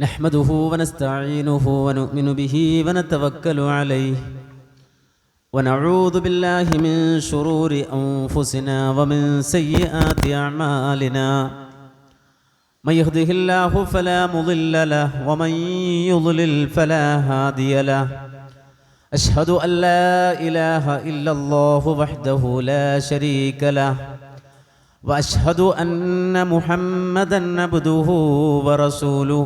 نحمده ونستعينه ونؤمن به ونتوكل عليه ونعوذ بالله من شرور أنفسنا ومن سيئات أعمالنا من يهده الله فلا مضل له ومن يضلل فلا هادي له أشهد أن لا إله إلا الله وحده لا شريك له وأشهد أن محمدًا عبده ورسوله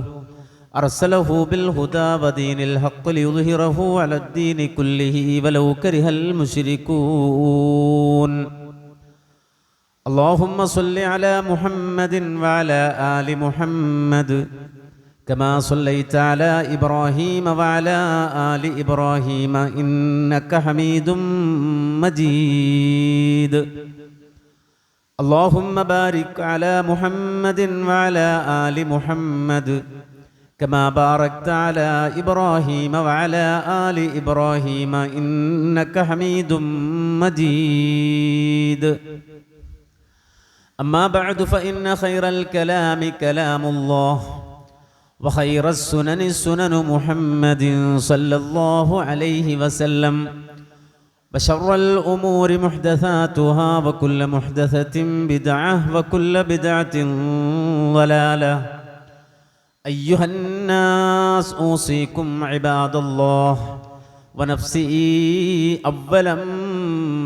أرسله بالهدى ودين الحق ليظهره على الدين كله ولو كره المشركون اللهم صل على محمد وعلى آل محمد كما صليت على إبراهيم وعلى آل إبراهيم إنك حميد مجيد اللهم بارك على محمد وعلى آل محمد كما باركت على إبراهيم وعلى آل إبراهيم إنك حميد مجيد أما بعد فإن خير الكلام كلام الله وخير السنن سنن محمد صلى الله عليه وسلم وشر الأمور محدثاتها وكل محدثة بدعة وكل بدعة ضلالة أيها الناس أوصيكم عباد الله ونفسي أولا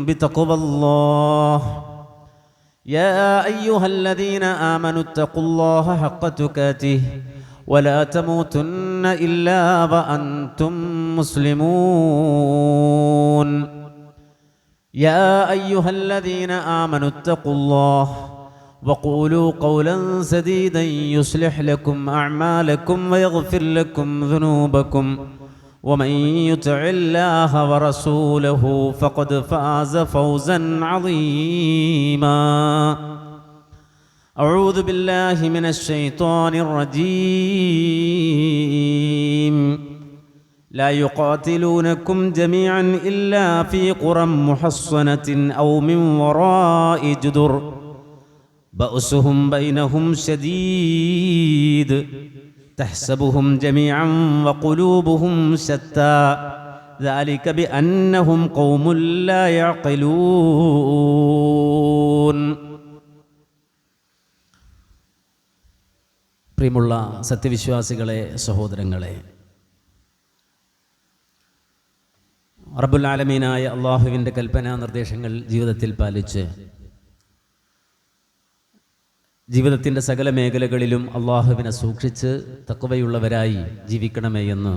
بتقوى الله يا أيها الذين آمنوا اتقوا الله حق تقاته ولا تموتن إلا وأنتم مسلمون يا أيها الذين آمنوا اتقوا الله وقولوا قولا سديدا يصلح لكم أعمالكم ويغفر لكم ذنوبكم ومن يطع الله ورسوله فقد فاز فوزا عظيما أعوذ بالله من الشيطان الرجيم لا يقاتلونكم جميعا إلا في قرى محصنة أو من وراء جدر بأسهم بينهم شديد تحسبهم جميعا وقلوبهم شتى ذلك بأنهم قوم لا يعقلون. പ്രിയമുള്ള സത്യവിശ്വാസികളെ, സഹോദരങ്ങളെ, റബ്ബുൽ ആലമീനായ അള്ളാഹുവിൻ്റെ കൽപ്പനാ നിർദ്ദേശങ്ങൾ ജീവിതത്തിൽ പാലിച്ച് ജീവിതത്തിൻ്റെ സകല മേഖലകളിലും അള്ളാഹുവിനെ സൂക്ഷിച്ച് തഖ്വയുള്ളവരായി ജീവിക്കണമേ എന്ന്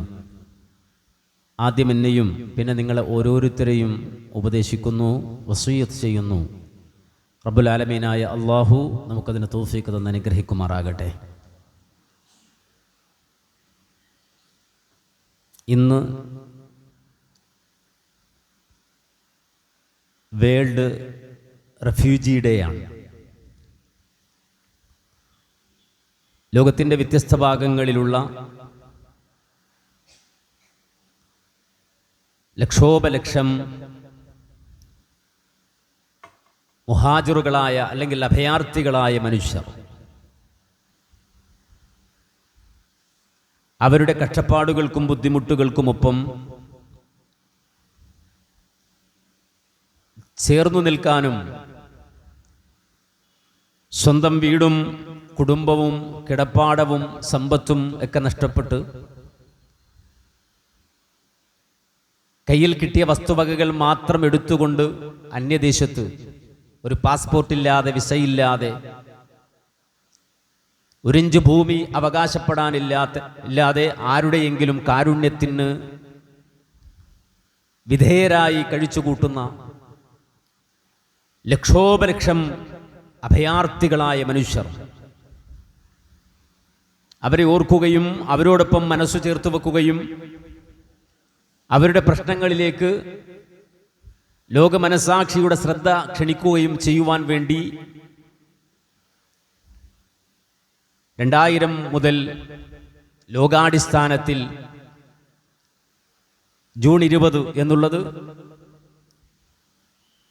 ആദ്യം എന്നെയും പിന്നെ നിങ്ങളെ ഓരോരുത്തരെയും ഉപദേശിക്കുന്നു, വസിയ്യത്ത് ചെയ്യുന്നു. റബ്ബുൽ ആലമീനായ അള്ളാഹു നമുക്കതിന് തൗഫീഖ് തന്ന് അനുഗ്രഹിക്കുമാറാകട്ടെ. ഇന്ന് വേൾഡ് റെഫ്യൂജി ഡേ ആണ്. ലോകത്തിൻ്റെ വ്യത്യസ്ത ഭാഗങ്ങളിലുള്ള ലക്ഷോപലക്ഷം മുഹാജിറുകളായ അല്ലെങ്കിൽ അഭയാർത്ഥികളായ മനുഷ്യർ അവരുടെ കഷ്ടപ്പാടുകൾക്കും ബുദ്ധിമുട്ടുകൾക്കുമൊപ്പം ചേർന്നു നിൽക്കാനും സ്വന്തം വീടും കുടുംബവും കിടപ്പാടവും സമ്പത്തും ഒക്കെ നഷ്ടപ്പെട്ട് കയ്യിൽ കിട്ടിയ വസ്തുവകകൾ മാത്രം എടുത്തുകൊണ്ട് അന്യദേശത്ത് ഒരു പാസ്പോർട്ടില്ലാതെ, വിസയില്ലാതെ, ഒരിഞ്ച് ഭൂമി അവകാശപ്പെടാനില്ലാതെ ആരുടെയെങ്കിലും കാരുണ്യത്തിന് വിധേയരായി കഴിച്ചുകൂട്ടുന്ന ലക്ഷോപലക്ഷം അഭയാർത്ഥികളായ മനുഷ്യർ, അവരെ ഓർക്കുകയും അവരോടൊപ്പം മനസ്സു ചേർത്ത് വെക്കുകയും അവരുടെ പ്രശ്നങ്ങളിലേക്ക് ലോക മനസാക്ഷിയുടെ ശ്രദ്ധ ക്ഷണിക്കുകയും ചെയ്യുവാൻ വേണ്ടി 2000 മുതൽ ലോകാടിസ്ഥാനത്തിൽ ജൂൺ 20 എന്നുള്ളത്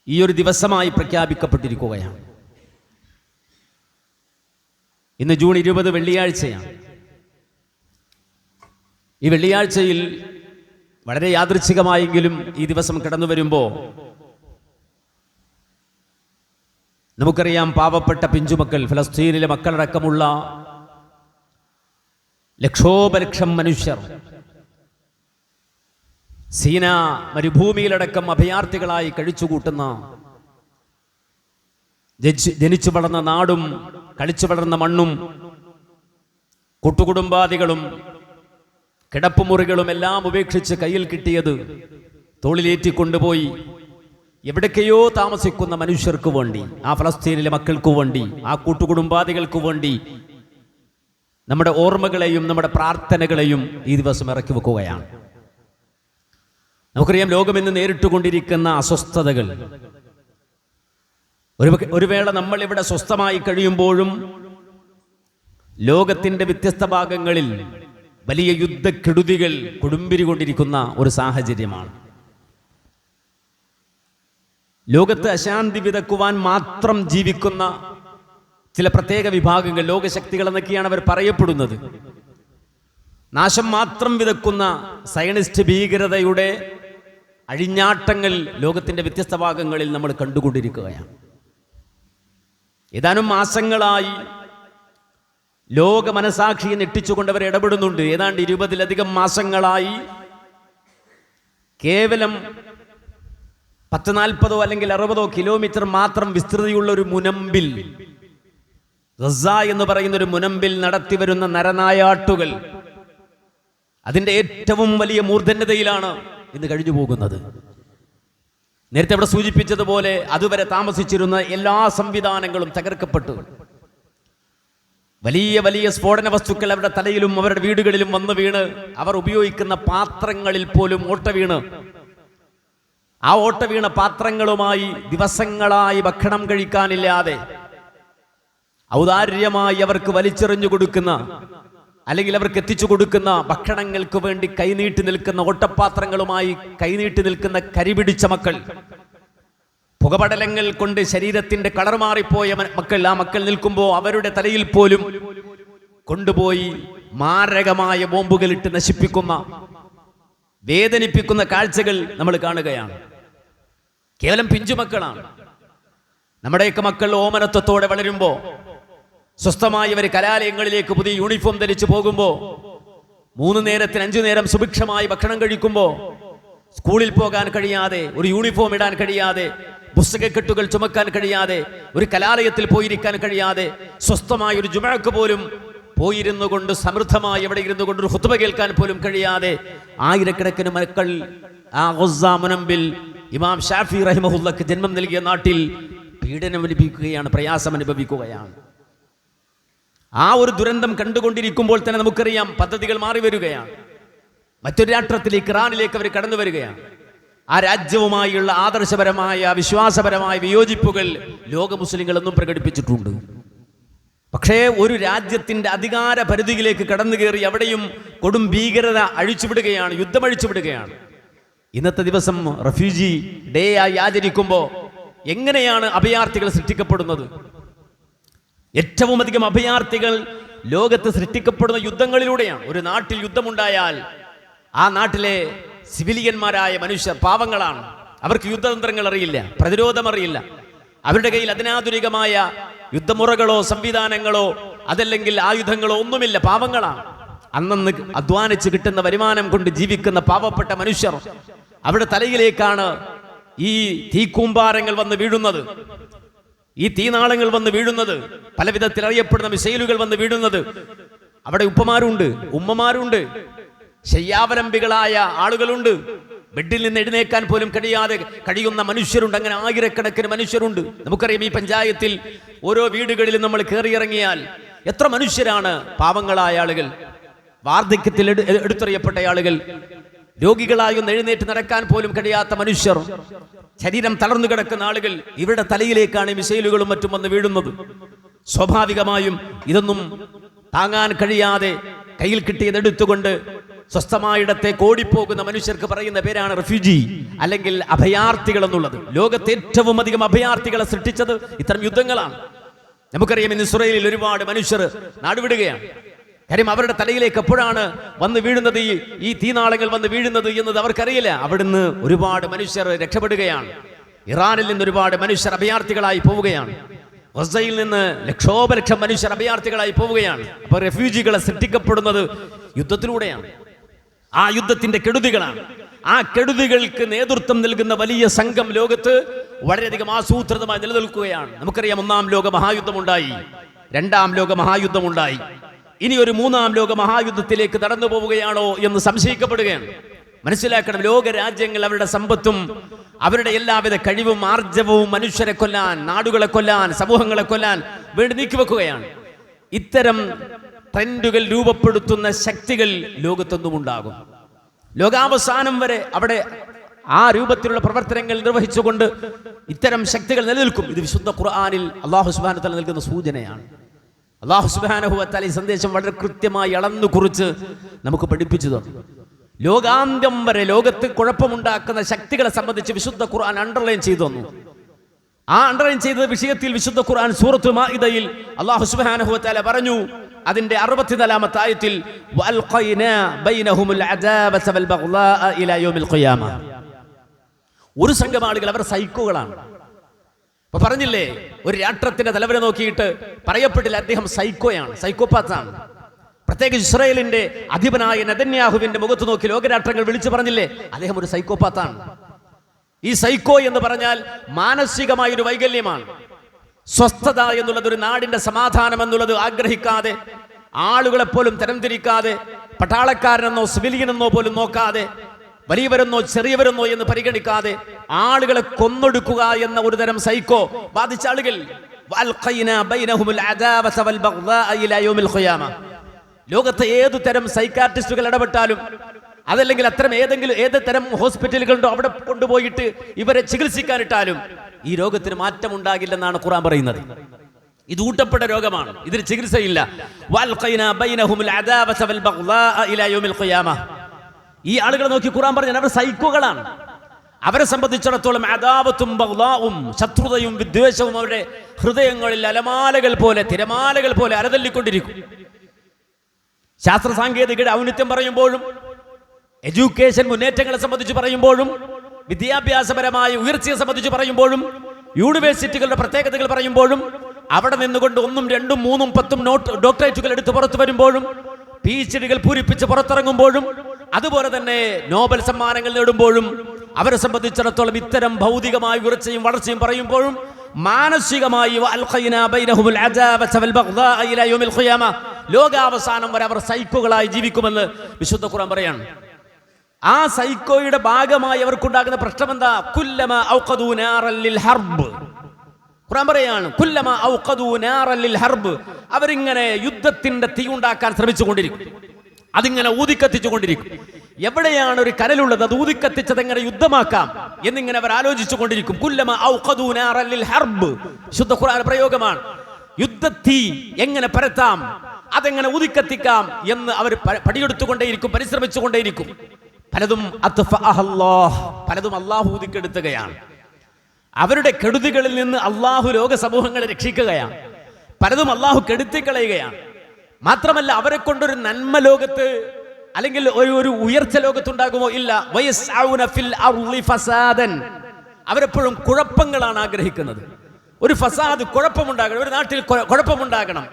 ഈ ഒരു ദിവസമായി പ്രഖ്യാപിക്കപ്പെട്ടിരിക്കുകയാണ്. ഇന്ന് ജൂൺ 20 വെള്ളിയാഴ്ചയാണ്. ഈ വെള്ളിയാഴ്ചയിൽ വളരെ യാദൃച്ഛികമായെങ്കിലും ഈ ദിവസം കടന്നു വരുമ്പോൾ നമുക്കറിയാം, പാവപ്പെട്ട പിഞ്ചുമക്കൾ, ഫലസ്തീനിലെ മക്കളടക്കമുള്ള ലക്ഷോപലക്ഷം മനുഷ്യർ സീന മരുഭൂമിയിലടക്കം അഭയാർത്ഥികളായി കഴിച്ചുകൂട്ടുന്ന, ജനിച്ചു വളർന്ന നാടും കളിച്ചു വളർന്ന മണ്ണും കൂട്ടുകുടുംബാദികളും കിടപ്പുമുറികളും എല്ലാം ഉപേക്ഷിച്ച് കയ്യിൽ കിട്ടിയത് തോളിലേറ്റിക്കൊണ്ടുപോയി എവിടേക്കെയോ താമസിക്കുന്ന മനുഷ്യർക്ക് വേണ്ടി, ആ ഫലസ്തീനിലെ മക്കൾക്കു വേണ്ടി, ആ കൂട്ടുകുടുംബാദികൾക്ക് വേണ്ടി നമ്മുടെ ഓർമ്മകളെയും നമ്മുടെ പ്രാർത്ഥനകളെയും ഈ ദിവസം ഇറക്കി വെക്കുകയാണ്. നമുക്കറിയാം, ലോകം ഇന്ന് നേരിട്ടുകൊണ്ടിരിക്കുന്ന അസ്വസ്ഥതകൾ. ഒരു വേള നമ്മൾ ഇവിടെ സ്വസ്ഥമായി കഴിയുമ്പോഴും ലോകത്തിന്റെ വ്യത്യസ്ത ഭാഗങ്ങളിൽ വലിയ യുദ്ധക്കെടുതികൾ കൊടുമ്പിരികൊണ്ടിരിക്കുന്ന ഒരു സാഹചര്യമാണ്. ലോകത്ത് അശാന്തി വിതക്കുവാൻ മാത്രം ജീവിക്കുന്ന ചില പ്രത്യേക വിഭാഗങ്ങൾ, ലോകശക്തികൾ എന്നൊക്കെയാണ് അവർ പറയപ്പെടുന്നത്. നാശം മാത്രം വിതക്കുന്ന സയനിസ്റ്റ് ഭീകരതയുടെ അഴിഞ്ഞാട്ടങ്ങൾ ലോകത്തിന്റെ വ്യത്യസ്ത ഭാഗങ്ങളിൽ നമ്മൾ കണ്ടുകൊണ്ടിരിക്കുകയാണ്. ഏതാനും മാസങ്ങളായി ലോക മനസാക്ഷിയെ ഞെട്ടിച്ചുകൊണ്ടവർ ഇടപെടുന്നുണ്ട്. ഏതാണ്ട് 20-ലധികം മാസങ്ങളായി കേവലം 10-40 അല്ലെങ്കിൽ 60 കിലോമീറ്റർ മാത്രം വിസ്തൃതിയുള്ള ഒരു മുനമ്പിൽ, ഗസ എന്ന് പറയുന്ന ഒരു മുനമ്പിൽ നടത്തിവരുന്ന നരനായാട്ടുകൾ അതിന്റെ ഏറ്റവും വലിയ മൂർധന്യതയിലാണ് ഇന്ന് കഴിഞ്ഞു പോകുന്നത്. നേരത്തെ ഇവിടെ സൂചിപ്പിച്ചതുപോലെ അതുവരെ താമസിച്ചിരുന്ന എല്ലാ സംവിധാനങ്ങളും തകർക്കപ്പെട്ടു. വലിയ വലിയ സ്ഫോടന വസ്തുക്കൾ അവരുടെ തലയിലും അവരുടെ വീടുകളിലും വന്നു വീണ്, അവർ ഉപയോഗിക്കുന്ന പാത്രങ്ങളിൽ പോലും ഓട്ട വീണ്, ആ ഓട്ട വീണ പാത്രങ്ങളുമായി ദിവസങ്ങളായി ഭക്ഷണം കഴിക്കാനില്ലാതെ ഔദാര്യമായി അവർക്ക് വലിച്ചെറിഞ്ഞു കൊടുക്കുന്ന, അല്ലെങ്കിൽ അവർക്ക് എത്തിച്ചു കൊടുക്കുന്ന ഭക്ഷണങ്ങൾക്ക് വേണ്ടി കൈനീട്ടി നിൽക്കുന്ന ഓട്ടപാത്രങ്ങളുമായി കൈനീട്ടി നിൽക്കുന്ന കരിപിടിച്ച മക്കൾ, പുകപടലങ്ങൾ കൊണ്ട് ശരീരത്തിന്റെ കളർ മാറിപ്പോയ മക്കൾ, ആ മക്കൾ നിൽക്കുമ്പോൾ അവരുടെ തലയിൽ പോലും കൊണ്ടുപോയി മാരകമായ ബോംബുകളിട്ട് നശിപ്പിക്കുന്ന, വേദനിപ്പിക്കുന്ന കാഴ്ചകൾ നമ്മൾ കാണുകയാണ്. കേവലം പിഞ്ചുമക്കളാണ്. നമ്മുടെയൊക്കെ മക്കൾ ഓമനത്വത്തോടെ വളരുമ്പോൾ, സ്വസ്ഥമായി അവർ കലാലയങ്ങളിലേക്ക് പുതിയ യൂണിഫോം ധരിച്ചു പോകുമ്പോൾ, 3 നേരത്തിന് 5 നേരം സുഭിക്ഷമായി ഭക്ഷണം കഴിക്കുമ്പോൾ, സ്കൂളിൽ പോകാൻ കഴിയാതെ, ഒരു യൂണിഫോം ഇടാൻ കഴിയാതെ, പുസ്തകക്കെട്ടുകൾ ചുമക്കാൻ കഴിയാതെ, ഒരു കലാലയത്തിൽ പോയിരിക്കാൻ കഴിയാതെ, സ്വസ്ഥമായ ഒരു ജുമഅക്ക് പോലും പോയിരുന്നു കൊണ്ട്, സമൃദ്ധമായി എവിടെ ഇരുന്നു കൊണ്ട് ഒരു ഖുത്ബ കേൾക്കാൻ പോലും കഴിയാതെ ആയിരക്കണക്കിന് മക്കൾ ആ ഗസ മുനമ്പിൽ ഇമാം ഷാഫി റഹിമഹുല്ലക്ക് ജന്മം നൽകിയ നാട്ടിൽ പീഡനം അനുഭവിക്കുകയാണ്, പ്രയാസം അനുഭവിക്കുകയാണ്. ആ ഒരു ദുരന്തം കണ്ടുകൊണ്ടിരിക്കുമ്പോൾ തന്നെ നമുക്കറിയാം, പദ്ധതികൾ മാറി വരികയാണ്. മറ്റൊരു രാഷ്ട്രത്തിലേക്ക്, ഇറാനിലേക്ക് അവർ കടന്നു വരികയാണ്. ആ രാജ്യവുമായുള്ള ആദർശപരമായ വിശ്വാസപരമായ വിയോജിപ്പുകൾ ലോക മുസ്ലിങ്ങൾ എന്നും പ്രകടിപ്പിച്ചിട്ടുണ്ട്. പക്ഷേ ഒരു രാജ്യത്തിന്റെ അധികാര പരിധിയിലേക്ക് കടന്നു കയറി അവിടെയും കൊടും ഭീകരത അഴിച്ചുവിടുകയാണ്, യുദ്ധം അഴിച്ചുവിടുകയാണ്. ഇന്നത്തെ ദിവസം റെഫ്യൂജി ഡേ ആയി ആചരിക്കുമ്പോൾ എങ്ങനെയാണ് അഭയാർത്ഥികൾ സൃഷ്ടിക്കപ്പെടുന്നത്? ഏറ്റവും അധികം അഭയാർത്ഥികൾ ലോകത്ത് സൃഷ്ടിക്കപ്പെടുന്ന യുദ്ധങ്ങളിലൂടെയാണ്. ഒരു നാട്ടിൽ യുദ്ധമുണ്ടായാൽ ആ നാട്ടിലെ സിവിലിയന്മാരായ മനുഷ്യർ പാവങ്ങളാണ്. അവർക്ക് യുദ്ധതന്ത്രങ്ങൾ അറിയില്ല, പ്രതിരോധം അറിയില്ല. അവരുടെ കയ്യിൽ അതിനാധുനികമായ യുദ്ധമുറകളോ സംവിധാനങ്ങളോ അതല്ലെങ്കിൽ ആയുധങ്ങളോ ഒന്നുമില്ല. പാവങ്ങളാണ്. അന്നന്ന് അധ്വാനിച്ച് കിട്ടുന്ന വരുമാനം കൊണ്ട് ജീവിക്കുന്ന പാവപ്പെട്ട മനുഷ്യർ, അവരുടെ തലയിലേക്കാണ് ഈ തീക്കൂമ്പാരങ്ങൾ വന്ന് വീഴുന്നത്, ഈ തീനാളങ്ങൾ വന്ന് വീഴുന്നത്, പല വിധത്തിൽ അറിയപ്പെടുന്ന മിസൈലുകൾ വന്ന് വീഴുന്നത്. അവിടെ ഉപ്പമാരുണ്ട്, ഉമ്മമാരുണ്ട്, ശയ്യാവലംബികളായ ആളുകളുണ്ട്, ബെഡിൽ നിന്ന് എഴുന്നേക്കാൻ പോലും കഴിയുന്ന മനുഷ്യരുണ്ട്. അങ്ങനെ ആയിരക്കണക്കിന് മനുഷ്യരുണ്ട്. നമുക്കറിയാം, ഈ പഞ്ചായത്തിൽ ഓരോ വീടുകളിലും നമ്മൾ കയറിയിറങ്ങിയാൽ എത്ര മനുഷ്യരാണ് പാവങ്ങളായ ആളുകൾ, വാർദ്ധക്യത്തിൽ എടുത്തെറിയപ്പെട്ട ആളുകൾ, രോഗികളായി ഒന്ന് എഴുന്നേറ്റ് നടക്കാൻ പോലും കഴിയാത്ത മനുഷ്യർ, ശരീരം തളർന്നു കിടക്കുന്ന ആളുകൾ. ഇവരുടെ തലയിലേക്കാണ് മിസൈലുകളും മറ്റും വന്ന് വീഴുന്നത്. സ്വാഭാവികമായും ഇതൊന്നും താങ്ങാൻ കഴിയാതെ കയ്യിൽ കിട്ടിയത് എടുത്തുകൊണ്ട് സ്വസ്ഥമായിടത്തേക്ക് ഓടിപ്പോകുന്ന മനുഷ്യർക്ക് പറയുന്ന പേരാണ് റെഫ്യൂജി അല്ലെങ്കിൽ അഭയാർത്ഥികൾ എന്നുള്ളത്. ലോകത്തെ ഏറ്റവും അധികം അഭയാർത്ഥികളെ സൃഷ്ടിച്ചത് ഇത്തരം യുദ്ധങ്ങളാണ്. നമുക്കറിയാം, ഇന്ന് ഇസ്രായേലിൽ ഒരുപാട് മനുഷ്യർ നാടുവിടുകയാണ്. കാര്യം അവരുടെ തലയിലേക്ക് എപ്പോഴാണ് വന്ന് വീഴുന്നത്, ഈ തീനാളങ്ങൾ വന്ന് വീഴുന്നത് എന്നത് അവർക്കറിയില്ല. അവിടുന്ന് ഒരുപാട് മനുഷ്യർ രക്ഷപ്പെടുകയാണ്. ഇറാനിൽ നിന്ന് ഒരുപാട് മനുഷ്യർ അഭയാർത്ഥികളായി പോവുകയാണ്. ഗസയിൽ നിന്ന് ലക്ഷോപലക്ഷം മനുഷ്യർ അഭയാർത്ഥികളായി പോവുകയാണ്. അപ്പോൾ റെഫ്യൂജികളെ സൃഷ്ടിക്കപ്പെടുന്നത് യുദ്ധത്തിലൂടെയാണ്. ആ യുദ്ധത്തിന്റെ കെടുതികളാണ്. ആ കെടുതികൾക്ക് നേതൃത്വം നൽകുന്ന വലിയ സംഘം ലോകത്ത് വളരെയധികം ആസൂത്രിതമായി നിലനിൽക്കുകയാണ്. നമുക്കറിയാം, 1-ാം ലോക മഹായുദ്ധമുണ്ടായി, 2-ാം ലോക മഹായുദ്ധമുണ്ടായി. ഇനി ഒരു 3-ാം ലോക മഹായുദ്ധത്തിലേക്ക് നടന്നു പോവുകയാണോ എന്ന് സംശയിക്കപ്പെടുകയാണ്. മനസ്സിലാക്കണം, ലോക രാജ്യങ്ങൾ അവരുടെ സമ്പത്തും അവരുടെ എല്ലാവിധ കഴിവും ആർജവവും മനുഷ്യരെ കൊല്ലാൻ, നാടുകളെ കൊല്ലാൻ, സമൂഹങ്ങളെ കൊല്ലാൻ വേണ്ടി നീക്കിവെക്കുകയാണ്. ഇത്തരം ട്രെൻഡുകൾ രൂപപ്പെടുത്തുന്ന ശക്തികൾ ലോകത്തൊന്നും ഉണ്ടാകും. ലോകാവസാനം വരെ അവിടെ ആ രൂപത്തിലുള്ള പ്രവർത്തനങ്ങൾ നിർവഹിച്ചുകൊണ്ട് ഇത്തരം ശക്തികൾ നിലനിൽക്കും. ഇത് വിശുദ്ധ ഖുർആനിൽ അല്ലാഹു സുബ്ഹാനഹു വ തആല നൽകുന്ന സൂചനയാണ്. അല്ലാഹു സുബ്ഹാനഹു വ തആല ഈ സന്ദേശം വളരെ കൃത്യമായി അളന്നു കുറിച്ച് നമുക്ക് പഠിപ്പിച്ചു തന്നു. ലോകാന്ത്യം വരെ ലോകത്ത് കുഴപ്പമുണ്ടാക്കുന്ന ശക്തികളെ സംബന്ധിച്ച് വിശുദ്ധ ഖുർആൻ അണ്ടർലൈൻ ചെയ്തു തന്നു. ആ അണ്ടർലൈൻ ചെയ്ത വിഷയത്തിൽ വിശുദ്ധ ഖുർആൻ സൂറത്തുൽ മാഇദയിൽ അല്ലാഹു സുബ്ഹാനഹു വ തആല പറഞ്ഞു, അതിന്റെ 64-ാമത്തെ ആയത്തിൽ വഅൽഖൈനാ ബൈനഹുമുൽ അദാബത വൽ ബഗ്ളാഅ ഇലാ യൗമിൽ ഖിയാമ. ഒരു സംഘം ആളുകൾ അവർ സൈക്കോകളാണ്. അപ്പൊ പറഞ്ഞില്ലേ, ഒരു രാഷ്ട്രത്തിന്റെ തലവനെ നോക്കിയിട്ട് പറയപ്പെട്ടില്ല അദ്ദേഹം സൈക്കോയാണ്, സൈക്കോപാത്താണ്. പ്രത്യേകിച്ച് ഇസ്രായേലിന്റെ അധിപനായ നെതന്യാഹുവിന്റെ മുഖത്ത് നോക്കി ലോകരാഷ്ട്രങ്ങൾ വിളിച്ചു പറഞ്ഞില്ലേ, അദ്ദേഹം ഒരു സൈക്കോപാത്താണ്. ഈ സൈക്കോ എന്ന് പറഞ്ഞാൽ മാനസികമായ ഒരു വൈകല്യമാണ്. സ്വസ്ഥത എന്നുള്ളത്, ഒരു നാടിന്റെ സമാധാനം എന്നുള്ളത് ആഗ്രഹിക്കാതെ, ആളുകളെ പോലും തരംതിരിക്കാതെ, പട്ടാളക്കാരനെന്നോ സിവിലിയനെന്നോ പോലും നോക്കാതെ, വലിയവരെന്നോ ചെറിയവരെന്നോ എന്ന് പരിഗണിക്കാതെ ആളുകളെ കൊന്നൊടുക്കുക എന്ന ഒരു തരം സൈക്കോ ബാധിച്ച ആളുകൾ. ലോകത്തെ ഏതു തരം സൈക്കാട്രിസ്റ്റുകൾ ഇടപെട്ടാലും, അതല്ലെങ്കിൽ അത്തരം ഏത് തരം ഹോസ്പിറ്റലുകളുണ്ടോ അവിടെ കൊണ്ടുപോയിട്ട് ഇവരെ ചികിത്സിക്കാനിട്ടാലും ഈ രോഗത്തിന് മാറ്റം ഉണ്ടാകില്ലെന്നാണ് ഖുർആൻ പറയുന്നത്. ഇത് ഊട്ടപ്പെട്ട രോഗമാണ്, ഇതിന് ചികിത്സയില്ല. ഈ ആളുകളെ നോക്കി ഖുർആൻ പറഞ്ഞാൽ അവർ സൈക്കോകളാണ്. അവരെ സംബന്ധിച്ചിടത്തോളം അദാവത്തും ബഗ്ളാഉം, ശത്രുതയും വിദ്വേഷവും അവരുടെ ഹൃദയങ്ങളിൽ അലമാലകൾ പോലെ, തിരമാലകൾ പോലെ അലതല്ലിക്കൊണ്ടിരിക്കും. ശാസ്ത്ര സാങ്കേതികയുടെ ഔന്നത്യം പറയുമ്പോഴും, എഡ്യൂക്കേഷൻ മുന്നേറ്റങ്ങളെ സംബന്ധിച്ച് പറയുമ്പോഴും, വിദ്യാഭ്യാസപരമായ ഉയർച്ചയെ സംബന്ധിച്ച് പറയുമ്പോഴും, യൂണിവേഴ്സിറ്റികളുടെ പ്രത്യേകതകൾ പറയുമ്പോഴും, അവിടെ നിന്നുകൊണ്ട് 1, 2, 3, 10 ഡോക്ടറേറ്റുകൾ എടുത്ത് പുറത്തു വരുമ്പോഴും, PhDകൾ പൂരിപ്പിച്ച് പുറത്തിറങ്ങുമ്പോഴും, അതുപോലെ തന്നെ നോബൽ സമ്മാനങ്ങൾ നേടുമ്പോഴും, അവരെ സംബന്ധിച്ചിടത്തോളം ഇത്തരം ഭൗതികമായ ഉയർച്ചയും വളർച്ചയും പറയുമ്പോഴും മാനസികമായി ലോകാവസാനം വരെ അവർ സൈക്കോകളായി ജീവിക്കുമെന്ന് വിശുദ്ധ ഖുർആൻ പറയാണ്. ആ സൈക്കോയുടെ ഭാഗമായി അവർക്കുണ്ടാകുന്ന പ്രശ്നം എന്താ? കുല്ലമാ ഔഖദൂ നാറൻ ലിൽ ഹർബ്. ഖുർആൻ പറയാണ്, കുല്ലമാ ഔഖദൂ നാറൻ ലിൽ ഹർബ്. അവരിങ്ങനെ യുദ്ധത്തിന്റെ തീ ഉണ്ടാക്കാൻ ശ്രമിച്ചുകൊണ്ടിരിക്കും, അതിങ്ങനെ ഊതിക്കത്തിച്ചുകൊണ്ടിരിക്കും. എവിടെയാണ് ഒരു കനലുള്ളത്, അത് ഊതിക്കത്തിച്ചത് എങ്ങനെ യുദ്ധമാക്കാം എന്നിങ്ങനെ അവർ ആലോചിച്ചു കൊണ്ടിരിക്കും. കുല്ലമാ ഔഖദൂ നാറൻ ലിൽ ഹർബ് ശുദ്ധ ഖുർആൻ പ്രയോഗമാണ്. യുദ്ധത്തീ എങ്ങനെ പരത്താം, അതെങ്ങനെ ഊതിക്കത്തിക്കാം എന്ന് അവർ പണിയെടുത്തുകൊണ്ടേയിരിക്കും, പരിശ്രമിച്ചുകൊണ്ടേയിരിക്കും. പലതും പലതും അള്ളാഹു ഊതിക്കെടുത്തുകയാണ്. അവരുടെ കെടുതികളിൽ നിന്ന് അള്ളാഹു ലോക സമൂഹങ്ങളെ രക്ഷിക്കുകയാണ്. പലതും അള്ളാഹു കെടുത്തിക്കളയുകയാണ്. മാത്രമല്ല, അവരെ കൊണ്ടൊരു നന്മ ലോകത്ത് അല്ലെങ്കിൽ ഒരു ഉയർച്ച ലോകത്തുണ്ടാകുമോ? ഇല്ല. അവരെപ്പോഴും കുഴപ്പങ്ങളാണ് ആഗ്രഹിക്കുന്നത്. ഒരു ഫസാദ്, കുഴപ്പമുണ്ടാകണം, ഒരു നാട്ടിൽ കുഴപ്പമുണ്ടാകണം,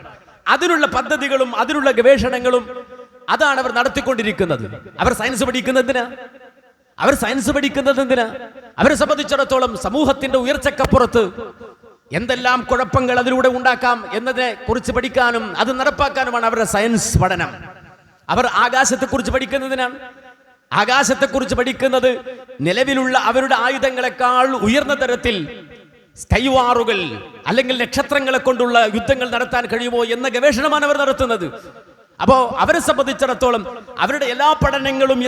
അതിനുള്ള പദ്ധതികളും അതിനുള്ള ഗവേഷണങ്ങളും അതാണ് അവർ നടത്തിക്കൊണ്ടിരിക്കുന്നത്. അവർ സയൻസ് പഠിക്കുന്നതിന് അവരെ സംബന്ധിച്ചിടത്തോളം സമൂഹത്തിന്റെ ഉയർച്ചക്കപ്പുറത്ത് എന്തെല്ലാം കുഴപ്പങ്ങൾ അതിലൂടെ ഉണ്ടാക്കാം എന്നതിനെ കുറിച്ച് പഠിക്കാനും അത് നടപ്പാക്കാനുമാണ് അവരുടെ സയൻസ് പഠനം. അവർ ആകാശത്തെക്കുറിച്ച് പഠിക്കുന്നതിനാണ്. ആകാശത്തെക്കുറിച്ച് പഠിക്കുന്നത് നിലവിലുള്ള അവരുടെ ആയുധങ്ങളെക്കാൾ ഉയർന്ന തരത്തിൽ സ്കൈവാറുകൾ അല്ലെങ്കിൽ നക്ഷത്രങ്ങളെ കൊണ്ടുള്ള യുദ്ധങ്ങൾ നടത്താൻ കഴിയുമോ എന്ന ഗവേഷണമാണ് അവർ നടത്തുന്നത്. അപ്പോ അവരെ സംബന്ധിച്ചിടത്തോളം അവരുടെ എല്ലാ പഠനങ്ങളും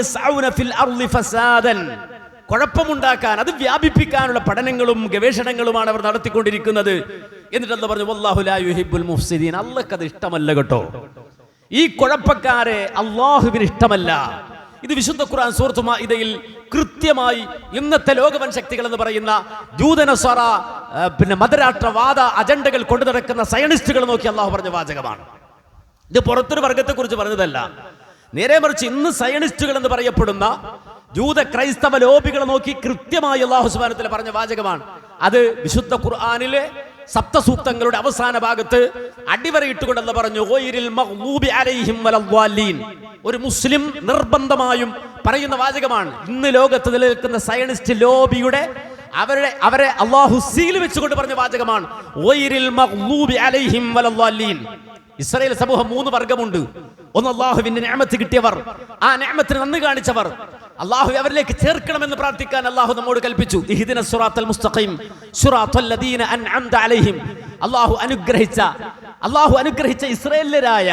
കുഴപ്പമുണ്ടാക്കാൻ, അത് വ്യാപിപ്പിക്കാനുള്ള പഠനങ്ങളും ഗവേഷണങ്ങളുമാണ് അവർ നടത്തിക്കൊണ്ടിരിക്കുന്നത്. എന്നിട്ടെന്ന് പറഞ്ഞു, വല്ലാഹു ലാ യുഹിബ്ബുൽ മുഫ്സിദീൻ. അല്ലാഹുക്ക് അത് ഇഷ്ടമല്ല കേട്ടോ. ഈ കുഴപ്പക്കാരെ അല്ലാഹുവിന് ഇഷ്ടമല്ല. ഇത് വിശുദ്ധ ഖുർആൻ സൂറത്ത് മാഇദയിൽ കൃത്യമായി ഇന്നത്തെ ലോകവൻ ശക്തികൾ എന്ന് പറയുന്ന ജൂതനസ്വറ, മതരാഷ്ട്രവാദ അജണ്ടകൾ കൊണ്ടു നടക്കുന്ന സയനിസ്റ്റുകൾ നോക്കി അല്ലാഹു പറഞ്ഞ വാചകമാണ്. ഇത് പുറത്തൊരു വർഗത്തെക്കുറിച്ച് പറഞ്ഞതല്ല. നേരെ മറിച്ച് ഇന്ന് സയനിസ്റ്റുകൾ എന്ന് പറയപ്പെടുന്ന ജൂത ക്രൈസ്തവ ലോബികളെ നോക്കി കൃത്യമായി അല്ലാഹു സുബ്ഹാനഹു വ തആല പറഞ്ഞ വാചകമാണ്. അത് വിശുദ്ധ ഖുർആനിലെ സപ്തസൂക്തങ്ങളുടെ അവസാന ഭാഗത്ത് അടിവരയിട്ടുകൊണ്ടെന്ന് പറഞ്ഞു, ഗൈറിൽ മഗ്ദൂബി അലൈഹിം വലദ്ദാലീൻ. ഒരു മുസ്ലിം നിർബന്ധമായും പറയുന്ന വാചകമാണ്. ഇന്ന് ലോകത്ത് നിലനിൽക്കുന്ന സയനിസ്റ്റ് ലോബിയുടെ അവരെ അല്ലാഹു സീൽ വെച്ചുകൊണ്ട് പറഞ്ഞ വാചകമാണ്, ഗൈറിൽ മഗ്ദൂബി അലൈഹിം വലദ്ദാലീൻ. ഇസ്രായേൽ സമൂഹം 3 വർഗമുണ്ട്. ഒന്ന് അല്ലാഹുവിന്റെ നിഅമത്ത് കിട്ടിയവർ, ആ നിഅമത്തിന് നന്ദി കാണിച്ചവർ. അല്ലാഹു അവരിലേക്ക് ചേർക്കണമെന്ന് പ്രാർത്ഥിക്കാൻ അല്ലാഹു നമ്മോട് കൽപ്പിച്ചു. ഇഹ്ദിന സിറാത്തൽ മുസ്തഖീം സിറാത്തൽ ലദീന അൻഅംത അലൈഹിം. അല്ലാഹു അനുഗ്രഹിച്ച ഇസ്രായേലരായ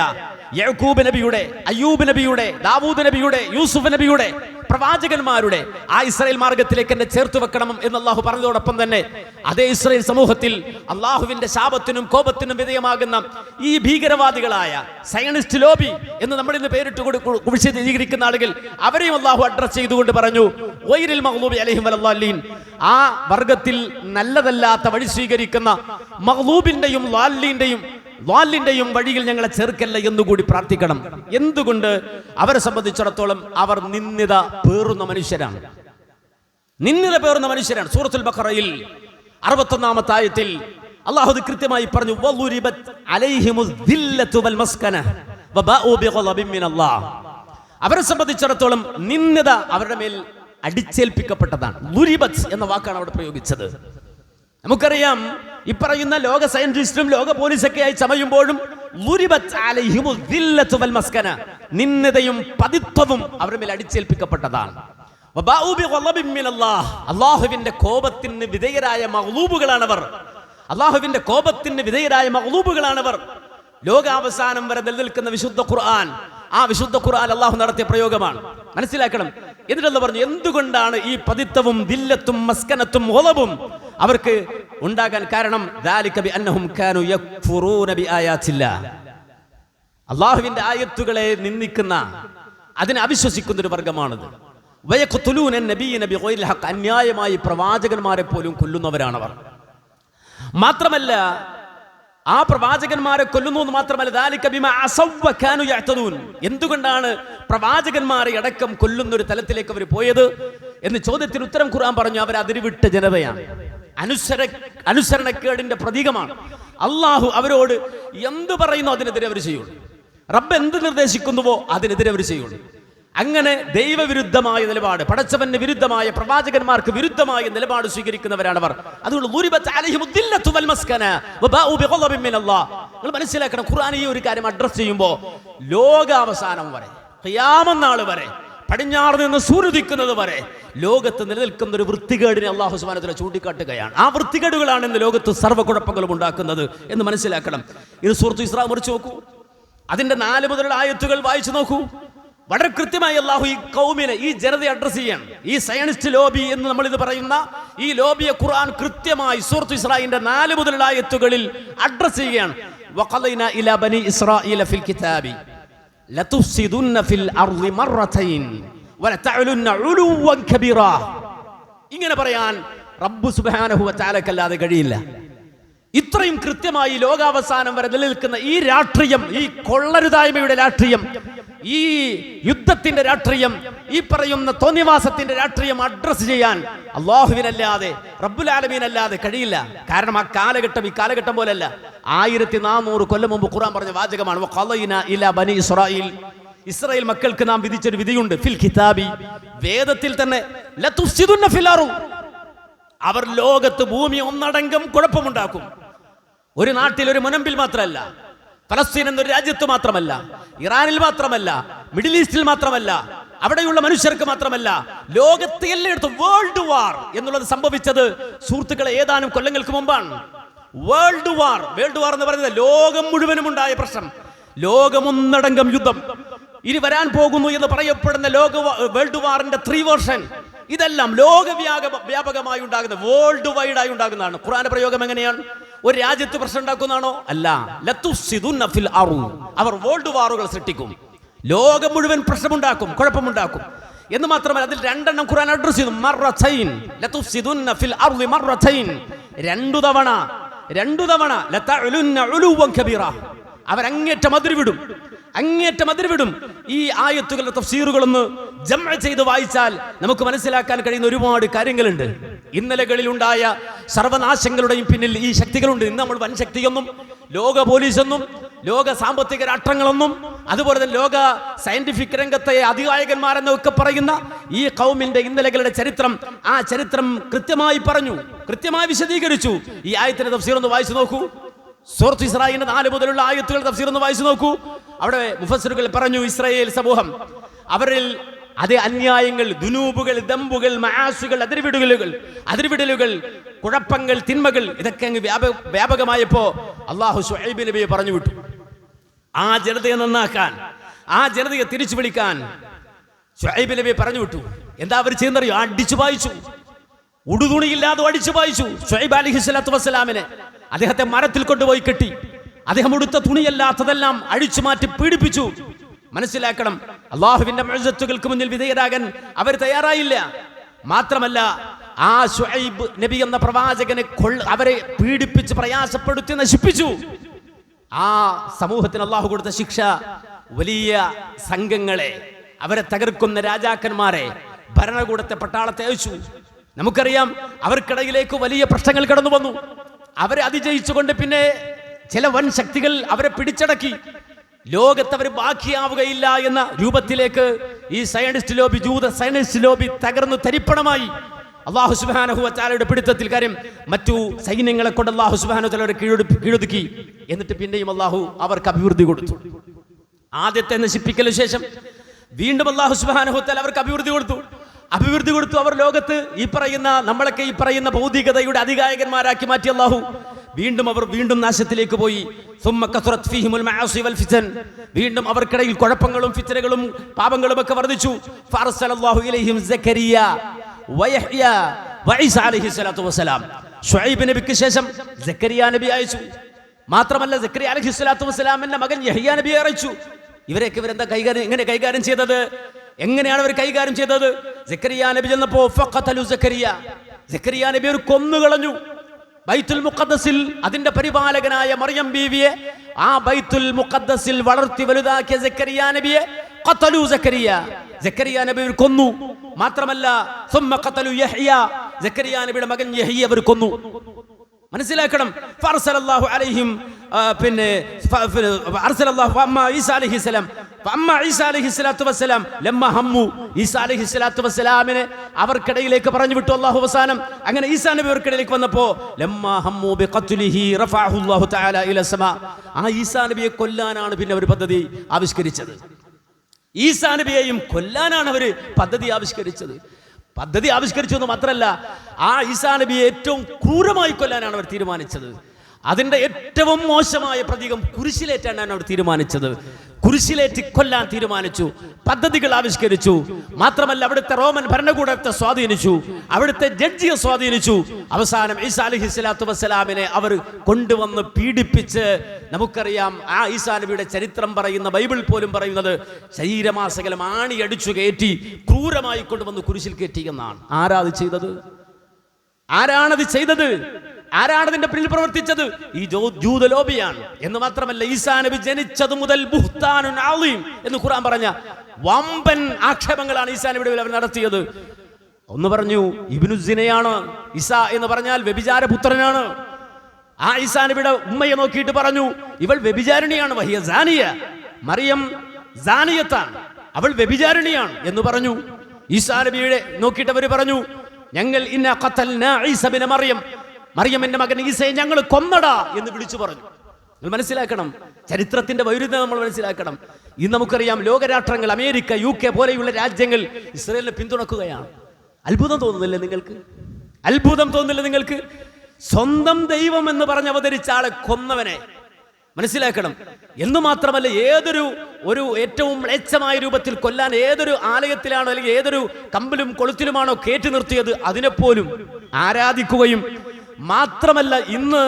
യാക്കൂബ് നബിയുടെ, അയ്യൂബ് നബിയുടെ, ദാവൂദ് നബിയുടെ, യൂസുഫ് നബിയുടെ, പ്രവാചകന്മാരുടെ ആ ഇസ്രായേൽ മാർഗത്തിലേക്ക് എന്നെ ചേർത്ത് വെക്കണം എന്ന് അല്ലാഹു പറഞ്ഞതോടൊപ്പം തന്നെ അതേ ഇസ്രായേൽ സമൂഹത്തിൽ അല്ലാഹുവിന്റെ ശാപത്തിനും കോപത്തിനും വിധേയമാകുന്ന ഈ ഭീകരവാദികളായ സയനിസ്റ്റ് ലോബി എന്ന് നമ്മൾ ഇന്ന് പേരിട്ട് വിശദീകരിക്കുന്ന ആളുകൾ, അവരെയും അല്ലാഹു അഡ്രസ് ചെയ്തുകൊണ്ട് പറഞ്ഞു, ഗൈറിൽ മഗ്ദൂബി അലൈഹിം വലദ്ദാലീൻ. ആ വർഗത്തിൽ നല്ലതല്ലാത്ത വഴി സ്വീകരിക്കുന്ന മഗ്ദൂബിന്റെയും ളാലിന്റെയും വഴിയിൽ ഞങ്ങളെ ചേർക്കല്ല എന്നുകൂടി പ്രാർത്ഥിക്കണം. എന്തുകൊണ്ട്? അവരെ സംബന്ധിച്ചിടത്തോളം അവർ നിന്ദിത പേറുന്ന മനുഷ്യരാണ്. സൂറത്തുൽ ബഖറയിൽ 61-ാമത്തെ ആയത്തിൽ അല്ലാഹു കൃത്യമായി പറഞ്ഞു, വളുരിബത് അലൈഹിമുസ് ദില്ലതു വൽ മസ്കന വബാഉ ബിഗളബിൻ മിനല്ലാഹ്. അവരെ സംബന്ധിച്ചിടത്തോളം നിന്ദിത അവരുടെ മേൽ അടിച്ചേൽപ്പിക്കപ്പെട്ടതാണ്. ളുരിബത് എന്ന വാക്കാണ് അവിടെ പ്രയോഗിച്ചത്. നമുക്കറിയാം, ഈ പറയുന്ന ലോക സയന്റിസ്റ്റും ലോക പോലീസൊക്കെയായി ചമയുമ്പോഴും നിന്ദയും പതിത്വവും അവരുടെ മേൽ അടിച്ചേൽപ്പിക്കപ്പെട്ടതാണ്. അല്ലാഹുവിന്റെ കോപത്തിന് വിധേയരായ മഗ്ലൂബുകളാണവർ. ലോകാവസാനം വരെ നിലനിൽക്കുന്ന വിശുദ്ധ ഖുർആൻ, ആ വിശുദ്ധ ഖുർആൻ അല്ലാഹു നടത്തിയ പ്രയോഗമാണ്. മനസ്സിലാക്കണം. എന്നിട്ടല്ല പറഞ്ഞു, എന്തുകൊണ്ടാണ് ഈ പതിത്വവും ദില്ലത്തും മസ്കനത്തും ഗളബും അവർക്ക് ഉണ്ടാകാൻ കാരണം? ദാലിക ബിഅന്നഹും കാനൂ യക്ഫുറൂന ബിആയാതില്ലാഹ്. അല്ലാഹുവിന്റെ ആയത്തുകളെ നിന്ദിക്കുന്ന, അതിനെ അവിശ്വസിക്കുന്ന ഒരു വർഗമാണിത്. വയഖ്തുലൂന നബിയ്യന ബിഗൈരിൽ ഹഖ്. അന്യായമായി പ്രവാചകന്മാരെ പോലും കൊല്ലുന്നവരാണവർ. മാത്രമല്ല, ആ പ്രവാചകന്മാരെ കൊല്ലുന്നു എന്ന് മാത്രമല്ല, ദാലിക ബിമാ അസവ്വ കാനൂ യഅ്തദൂൻ. എന്തുകൊണ്ടാണ് പ്രവാചകന്മാരെ അടക്കം കൊല്ലുന്ന ഒരു തലത്തിലേക്ക് അവർ പോയത് എന്ന് ചോദ്യത്തിന് ഉത്തരം ഖുർആൻ പറഞ്ഞു, അവർ അതിരുവിട്ട ജനതയാണ്, അനുസരണക്കേടിന്റെ പ്രതീകമാണ്. അല്ലാഹു അവരോട് എന്ത് പറയുന്നു അതിനെതിരെ അവർ ചെയ്യുള്ളൂ. റബ്ബ് എന്ത് നിർദ്ദേശിക്കുന്നുവോ അതിനെതിരെ അവർ ചെയ്യുള്ളൂ. അങ്ങനെ ദൈവവിരുദ്ധമായ നിലപാട്, പടച്ചവന് വിരുദ്ധമായ, പ്രവാചകന്മാർക്ക് വിരുദ്ധമായ നിലപാട് സ്വീകരിക്കുന്നവരാണവർ. അതുകൊണ്ട് നിങ്ങൾ മനസ്സിലാക്കണം, ഖുർആൻ ഈ ഒരു കാര്യം അഡ്രസ് ചെയ്യുമ്പോൾ ലോകാവസാനം വരെ, ഖിയാമത്ത് നാൾ വരെ, പടിഞ്ഞാറ് നിന്ന് സൂര്യദിക്കുന്നത് വരെ ലോകത്ത് നിലനിൽക്കുന്ന ഒരു വൃത്തികേടിനെ അല്ലാഹു സുബ്ഹാനഹു വ തആല ചൂണ്ടിക്കാട്ടുകയാണ്. ആ വൃത്തികേടുകളാണ് ഇന്ന് ലോകത്ത് സർവ്വകുഴപ്പങ്ങളും ഉണ്ടാക്കുന്നത് എന്ന് മനസ്സിലാക്കണം. ഇത് സൂറത്ത് ഇസ്രാ മറിച്ച് നോക്കൂ, അതിന്റെ 4 മുതലുള്ള ആയത്തുകൾ വായിച്ചു നോക്കൂ. വളരെ കൃത്യമായി അല്ലാഹു ഈ കൗമിനെ, ഈ ജനതയെ അഡ്രസ് ചെയ്യാണ്. ഈ സയനിസ്റ്റ് ലോബി എന്ന് നമ്മൾ ഇത് പറയുന്ന ഈ ലോബിയെ ഖുർആൻ കൃത്യമായി സൂറത്ത് ഇസ്രായിന്റെ 4 മുതലുള്ള ആയത്തുകളിൽ അഡ്രസ് ചെയ്യുകയാണ്. വഖലൈനാ ഇലാ ബനി ഇസ്രായീല ഫിൽ കിതാബി ലതുഫ്സിദുന്ന ഫിൽ അർളി മറതൈൻ വലതഅലുന്ന ഉലുവൻ കബീറാ. ഇങ്ങനെ പറയാൻ റബ്ബ് സുബ്ഹാനഹു വ തആലക്കല്ലാതെ കഴിയില്ല. ഇത്രയും കൃത്യമായി ലോകാവസാനം വരെ നിലനിൽക്കുന്ന ഈ രാഷ്ട്രീയം, ഈ കൊള്ളരുതായ്മയുടെ രാഷ്ട്രീയം, ഈ യുദ്ധത്തിന്റെ രാഷ്ട്രീയം, ഈ പറയുന്ന തോന്നിവാസത്തിന്റെ രാഷ്ട്രീയം അഡ്രസ് ചെയ്യാൻ അല്ലാഹുവിനല്ലാതെ, റബ്ബുൽ ആലമീനല്ലാതെ കഴിയില്ല. കാരണം ആ കാലഘട്ടം ഈ കാലഘട്ടം പോലല്ല. 1400 കൊല്ലം മുമ്പ് ഖുർആൻ പറഞ്ഞ വാചകമാണ്, വഖലൈനാ ഇലാ ബനി ഇസ്രായീൽ. ഇസ്രായേൽ മക്കൾക്ക് നാം വിധിച്ചൊരു വിധിയുണ്ട്. ഫിൽ കിതാബി, വേദത്തിൽ തന്നെ, ലതുഫ്സിദുന്ന ഫിൽ അർള്. അവർ ലോകത്ത് ഭൂമി ഒന്നടങ്കം കുഴപ്പമുണ്ടാക്കും. ഒരു നാട്ടിൽ, ഒരു മുനമ്പിൽ മാത്രമല്ല, ഫലസ്തീൻ എന്നൊരു രാജ്യത്ത് മാത്രമല്ല, ഇറാനിൽ മാത്രമല്ല, മിഡിൽ ഈസ്റ്റിൽ മാത്രമല്ല, അവിടെയുള്ള മനുഷ്യർക്ക് മാത്രമല്ല, ലോകത്തെ എല്ലായിടത്തും വേൾഡ് വാർ എന്നുള്ളത് സംഭവിച്ചത് സുഹൃത്തുക്കളെ ഏതാനും കൊല്ലങ്ങൾക്ക് മുമ്പാണ്. വേൾഡ് വാർ എന്ന് പറയുന്നത് ലോകം മുഴുവനും ഉണ്ടായ പ്രശ്നം, ലോകമൊന്നടങ്കം യുദ്ധം. ഇനി വരാൻ പോകുന്നു എന്ന് പറയപ്പെടുന്ന വേൾഡ് വാറിന്റെ 3 വേർഷൻ, ഇതെല്ലാം ലോകവ്യാപകമായി ഉണ്ടാകുന്ന, വേൾഡ് വൈഡായി ഉണ്ടാകുന്നതാണ്. ഖുർആന്റെ പ്രയോഗം എങ്ങനെയാണ്? ഒരു രാജ്യത്ത് പ്രശ്നം ഉണ്ടാക്കുന്നതാണോ? അല്ല. ലതുഫ്സിദുന്ന ഫിൽ അർള്. അവർ വേൾഡ് വാറുകൾ സൃഷ്ടിക്കും, ലോകം മുഴുവൻ പ്രശ്നമുണ്ടാക്കും, കുഴപ്പമുണ്ടാക്കും. എന്ന് മാത്രമല്ല, അതിൽ 2 എണ്ണം ഖുർആൻ അഡ്രസ് ചെയ്തു. മറതൈൻ, ലതുഫ്സിദുന്ന ഫിൽ അർളി മറതൈൻ. 2 തവണ ലതഅലുന്ന ഉലുവൻ കബീറ. അവരങ്ങേറ്റം അതിരുവിടും. ഈ ആയത്തുകളുടെ തഫ്സീറുകളൊന്ന് ജംഅ ചെയ്ത് വായിച്ചാൽ നമുക്ക് മനസ്സിലാക്കാൻ കഴിയുന്ന ഒരുപാട് കാര്യങ്ങളുണ്ട്. ഇന്നലകളിലുണ്ടായ സർവനാശങ്ങളുടെയും പിന്നിൽ ഈ ശക്തികളുണ്ട്. ഇന്ന് നമ്മൾ വൻ ശക്തിയൊന്നും, ലോക പോലീസൊന്നും, ലോക സാമ്പത്തിക രാഷ്ട്രങ്ങളൊന്നും, അതുപോലെ തന്നെ ലോക സയന്റിഫിക് രംഗത്തെ അധികായകന്മാരെന്നൊക്കെ പറയുന്ന ഈ ഖൗമിന്റെ ഇന്നലകളുടെ ചരിത്രം, ആ ചരിത്രം കൃത്യമായി പറഞ്ഞു, കൃത്യമായി വിശദീകരിച്ചു. ഈ ആയത്തിന്റെ തഫ്സീർ ഒന്ന് വായിച്ചു നോക്കൂ. സൂറത്ത് ഇസ്രാഈലിന്റെ 4 മുതലുള്ള ആയത്തുകളുടെ തഫ്സീർ ഒന്ന് വായിച്ചു നോക്കൂ. അവിടെ മുഫസ്സിറുകൾ പറഞ്ഞു, ഇസ്രായേൽ സമൂഹം അവരിൽ അതേ അന്യായങ്ങൾ, ദുനൂബുകൾ, ദമ്പുകൾ, മആസികൾ, അതിർവിടലുകൾ, കുഴപ്പങ്ങൾ, തിന്മകൾ, ഇതൊക്കെ അങ്ങ് വ്യാപകമായപ്പോ അല്ലാഹു ശുഐബ് നബിയെ പറഞ്ഞു വിട്ടു. ആ ജനതയെ നന്നാക്കാൻ, ആ ജനതയെ തിരിച്ചു വിളിക്കാൻ ശുഐബ് നബിയെ പറഞ്ഞു വിട്ടു. എന്താ അവർ ചെയ്യുന്നറിയോ? അടിച്ചു പായിച്ചു, ഉടുതുണിയില്ലാതെ അടിച്ചു പായിച്ചു. ശുഐബ് അലൈഹിസ്സലാത്തു വസ്സലാമിനെ അദ്ദേഹത്തെ മരത്തിൽ കൊണ്ടുപോയി കെട്ടി, അദ്ദേഹം ഉടുത്ത തുണിയല്ലാത്തതെല്ലാം അഴിച്ചു മാറ്റി പീഡിപ്പിച്ചു. മനസ്സിലാക്കണം, അള്ളാഹുവിന്റെ മുഅ്ജിസത്തുകൾക്ക് മുന്നിൽ വിധേയരാകാൻ അവർ തയ്യാറായില്ല. മാത്രമല്ല, ആ ശുഐബ് നബി എന്ന പ്രവാചകനെ അവരെ പീഡിപ്പിച്ച് പ്രയാസപ്പെടുത്തി നശിപ്പിച്ചു. ആ സമൂഹത്തിന് അള്ളാഹു കൊടുത്ത ശിക്ഷ വലിയ സംഘങ്ങളെ, അവരെ തകർക്കുന്ന രാജാക്കന്മാരെ, ഭരണകൂടത്തെ, പട്ടാളത്തെ അയച്ചു. നമുക്കറിയാം, അവർക്കിടയിലേക്ക് വലിയ പ്രശ്നങ്ങൾ കടന്നു വന്നു. അവരെ അതിജയിച്ചുകൊണ്ട് പിന്നെ ചില വൻ ശക്തികൾ അവരെ പിടിച്ചടക്കി. ലോകത്ത് അവർ ബാക്കിയാവുകയില്ല എന്ന രൂപത്തിലേക്ക് ഈ സയനിസ്റ്റ് ലോബി, ജൂത സയനിസ്റ്റ് ലോബി തകർന്നു തരിപ്പണമായി. അല്ലാഹു സുബ്ഹാനഹു വ തആലയുടെ പിടുത്തത്തിൽ. കാര്യം, മറ്റു സൈന്യങ്ങളെ കൊണ്ട് അല്ലാഹു സുബ്ഹാനഹു വ തആല കീഴൊതുക്കി. എന്നിട്ട് പിന്നെയും അല്ലാഹു അവർക്ക് അഭിവൃദ്ധി കൊടുത്തു. ആദ്യത്തെ നശിപ്പിക്കലിന് ശേഷം വീണ്ടും അല്ലാഹു സുബ്ഹാനഹു വ തആല അവർക്ക് അഭിവൃദ്ധി കൊടുത്തു. അവർ ലോകത്ത് ഈ പറയുന്ന, നമ്മളൊക്കെ ഈ പറയുന്ന ഭൗതികതയുടെ അധികായകന്മാരാക്കി മാറ്റി അല്ലാഹു. അവർ വീണ്ടും നാശത്തിലേക്ക് പോയി. വീണ്ടും അവർക്കിടയിൽ കുഴപ്പങ്ങളും ഫിത്നകളും പാപങ്ങളും ഒക്കെ വർദ്ധിച്ചു. ശുഐബ് നബിക്ക് ശേഷം സക്കരിയ നബി അയച്ചു. മാത്രമല്ല, സക്കരിയ അലൈഹിസ്സലാത്തു വസ്സലാമിന്റെ മകൻ യഹ്യ നബിയെ അയച്ചു. ഇവരൊക്കെ ഇവരെന്താ കൈകാര്യം ചെയ്തത്? എങ്ങനെയാണ് അവർ കൈകാര്യം ചെയ്തത്? സക്കരിയ നബി ചെന്നപ്പോ സക്കരിയ നബി ഒരു കൊന്നുകളഞ്ഞു. ബൈത്തുൽ മുഖദ്ദസിൽ അതിന്റെ പരിപാലകനായ മറിയം ബീവിയെ, ആ ബൈത്തുൽ മുഖദ്ദസിൽ വളർത്തി വലുതാക്കിയ സക്കരിയ നബിയെ സക്കരിയ നബി കൊന്നു. മാത്രമല്ല, സക്കരിയ നബിയുടെ മകൻ യഹ്യ അവർ കൊന്നു. മനസ്സിലാക്കണം. അവർക്കിടയിലേക്ക് പറഞ്ഞു വിട്ടു അല്ലാഹു അവസാനം. അങ്ങനെ ഈസാ നബി അവർക്കിടയിലേക്ക് വന്നപ്പോ ആ ഈസാ നബിയെ കൊല്ലാനാണ് പിന്നെ അവർ പദ്ധതി ആവിഷ്കരിച്ചത്. ഈസാ നബിയെയും കൊല്ലാനാണ് അവർ പദ്ധതി ആവിഷ്കരിച്ചു എന്ന് മാത്രമല്ല, ആ ഈസാ നബിയെ ഏറ്റവും ക്രൂരമായി കൊല്ലാനാണ് അവർ തീരുമാനിച്ചത്. അതിന്റെ ഏറ്റവും മോശമായ പ്രതീകം കുരിശിലേറ്റാനാണ് അവർ തീരുമാനിച്ചത്. കുരിശിലേറ്റി കൊല്ലാൻ തീരുമാനിച്ചു, പദ്ധതികൾ ആവിഷ്കരിച്ചു. മാത്രമല്ല, അവിടുത്തെ റോമൻ ഭരണകൂടത്തെ സ്വാധീനിച്ചു, അവിടുത്തെ ജഡ്ജിയെ സ്വാധീനിച്ചു. അവസാനം ഈസാ അലൈഹിസ്സലാത്തു വസ്സലാമിനെ അവർ കൊണ്ടുവന്ന് പീഡിപ്പിച്ച്, നമുക്കറിയാം ആ ഈസാ നബിയുടെ ചരിത്രം പറയുന്ന ബൈബിൾ പോലും പറയുന്നത് ശരീരമാസകലം ആണിയടിച്ചു കയറ്റി ക്രൂരമായി കൊണ്ടുവന്ന് കുരിശിൽ കയറ്റി എന്നാണ്. ആരാണത് ചെയ്തത്? ആരാണതിന്റെ പിന്നിൽ പ്രവർത്തിച്ചത്? ഈ ജൂത ലോബിയാണ്. എന്ന് മാത്രമല്ല, ഈസാ നബി ജനിച്ചത് മുതൽ ബുഹ്താനുൻ അളീം എന്ന് ഖുർആൻ പറഞ്ഞ വമ്പൻ ആക്ഷേപങ്ങളാണ് ഈസാ നബിയുടെ അവർ നടത്തിയത്. ഒന്ന് പറഞ്ഞു, ഇബ്നു സിനയാണ്. ഈസാ എന്ന് പറഞ്ഞാൽ വ്യഭിചാര പുത്രനാണ്. ആ ഈസാ നബിയുടെ ഉമ്മയെ നോക്കിയിട്ട് പറഞ്ഞു, ഇവൾ വ്യഭിചാരിണിയാണ്. വഹിയ സാനിയ, മറിയം സാനിയത്താണ്, അവൾ വ്യഭിചാരിണിയാണ് എന്ന് പറഞ്ഞു. ഈസാ നബിയുടെ നോക്കിയിട്ട് അവർ പറഞ്ഞു, ഞങ്ങൾ ഇന്ന ഖതൽനാ ഈസ ഇബ്ന മറിയമിന്റെ മകൻ ഈസയെ ഞങ്ങൾ കൊന്നടാ എന്ന് വിളിച്ചു പറഞ്ഞു. നിങ്ങൾ മനസ്സിലാക്കണം, ചരിത്രത്തിന്റെ വൈരുദ്ധ്യം നമ്മൾ മനസ്സിലാക്കണം. ഇന്ന് നമുക്കറിയാം, ലോകരാഷ്ട്രങ്ങൾ, അമേരിക്ക, UK പോലെയുള്ള രാജ്യങ്ങൾ ഇസ്രായേലിനെ പിന്തുണക്കുകയാണ്. അത്ഭുതം തോന്നുന്നില്ലേ നിങ്ങൾക്ക്? സ്വന്തം ദൈവം എന്ന് പറഞ്ഞ് അവതരിച്ച ആളെ കൊന്നവനെ മനസ്സിലാക്കണം. എന്ന് മാത്രമല്ല, ഒരു ഏറ്റവും മ്ലേച്ഛമായ രൂപത്തിൽ കൊല്ലാൻ ഏതൊരു ആലയത്തിലാണോ അല്ലെങ്കിൽ ഏതൊരു കമ്പിലും കൊളുത്തിലുമാണോ കയറ്റി നിർത്തിയത്, അതിനെപ്പോലും ആരാധിക്കുകയും, മാത്രമല്ല ഇന്ന്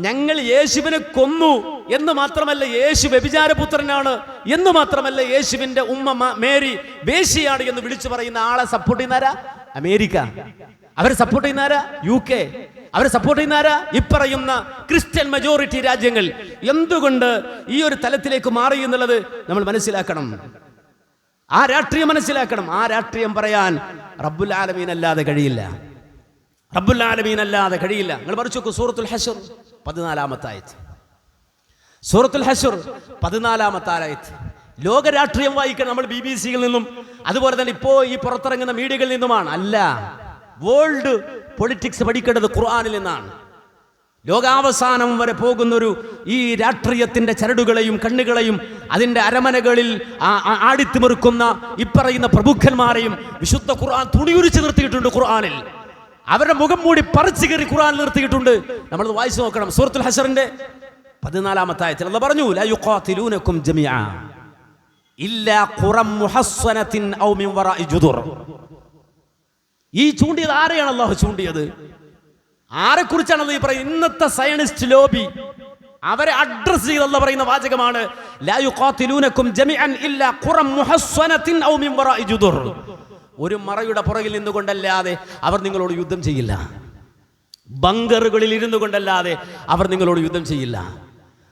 ഞങ്ങൾ യേശുവിനെ കൊന്നു എന്ന് മാത്രമല്ല, യേശു വ്യഭിചാരപുത്രനാണ് എന്ന് മാത്രമല്ല, യേശുവിന്റെ ഉമ്മ മേരി വേശ്യയാണ് എന്ന് വിളിച്ചു പറയുന്ന ആളെ സപ്പോർട്ട് ചെയ്യുന്നാരാ? അമേരിക്ക. അവരെ സപ്പോർട്ട് ചെയ്യുന്നാരാ? UK. അവരെ സപ്പോർട്ട് ചെയ്യുന്നാരാ? ഇപ്പറയുന്ന ക്രിസ്ത്യൻ മെജോറിറ്റി രാജ്യങ്ങൾ. എന്തുകൊണ്ട് ഈ ഒരു തലത്തിലേക്ക് മാറി എന്നുള്ളത് നമ്മൾ മനസ്സിലാക്കണം. ആ രാഷ്ട്രീയം മനസ്സിലാക്കണം. ആ രാഷ്ട്രീയം പറയാൻ റബ്ബുൽ ആലമീൻ അല്ലാതെ കഴിയില്ല. റബ്ബുൽ ആലമീൻ അല്ലാതെ കഴിയില്ല. നിങ്ങൾ പഠിച്ചു നോക്കൂ, സൂറത്തുൽ ഹശ്ർ 14-ാമത്തെ ആയത്ത്. സൂറത്തുൽ ഹശ്ർ 14-ാമത്തെ ആയത്ത്. ലോക രാഷ്ട്രീയം വായിക്കണം നമ്മൾ BBC-യിൽ നിന്നും അതുപോലെ തന്നെ ഇപ്പോ ഈ പുറത്തിറങ്ങുന്ന മീഡിയകളിൽ നിന്നുമാണ്. അല്ല, വേൾഡ് പൊളിറ്റിക്സ് പഠിക്കേണ്ടത് ഖുർആനിൽ നിന്നാണ്. ലോകാവസാനം വരെ പോകുന്നൊരു ഈ രാഷ്ട്രീയത്തിന്റെ ചരടുകളെയും കണ്ണുകളെയും അതിന്റെ അരമനകളിൽ ആടിത്തിമിറുക്കുന്ന ഇപ്പറയുന്ന പ്രഭുക്കന്മാരെയും വിശുദ്ധ ഖുർആൻ തുണിയുരിച്ച് നിർത്തിയിട്ടുണ്ട്. ഖുർആനിൽ അവരുടെ മുഖം മൂടി പറിച്ചു കയറി ഖുർആൻ നിർത്തിയിട്ടുണ്ട്. നമ്മൾ വായിച്ചു നോക്കണം. സൂറത്തുൽ ഹശ്റിന്റെ 14-ാമത്തെ ആയത്തിൽ അല്ലാഹു പറഞ്ഞു, ലാ യുഖാതിലൂനകും ജമീഅ ഇല്ലാ ഖുറം മുഹസ്സനത്തിൻ ഔ മിൻ വറാഇ ജുദുർ. ഈ ചൂണ്ടിയത് ആരെയാണ് അല്ലാഹു ചൂണ്ടിയത്? ആരെക്കുറിച്ചാണ് ഈ പറയുന്നത്? ഇന്നത്തെ സയനിസ്റ്റ് ലോബി അവരെ അഡ്രസ് ചെയ്ത് അല്ലാഹു പറയുന്ന വാചകമാണ്, ലാ യുഖാതിലൂനകും ജമീഅൻ ഇല്ലാ ഖുറം മുഹസ്സനത്തിൻ ഔ മിൻ വറാഇ ജുദുർ. ഒരു മറയുടെ പുറകിൽ നിന്നുകൊണ്ടല്ലാതെ അവർ നിങ്ങളോട് യുദ്ധം ചെയ്യില്ല. ബങ്കറുകളിൽ ഇരുന്നു കൊണ്ടല്ലാതെ അവർ നിങ്ങളോട് യുദ്ധം ചെയ്യില്ല.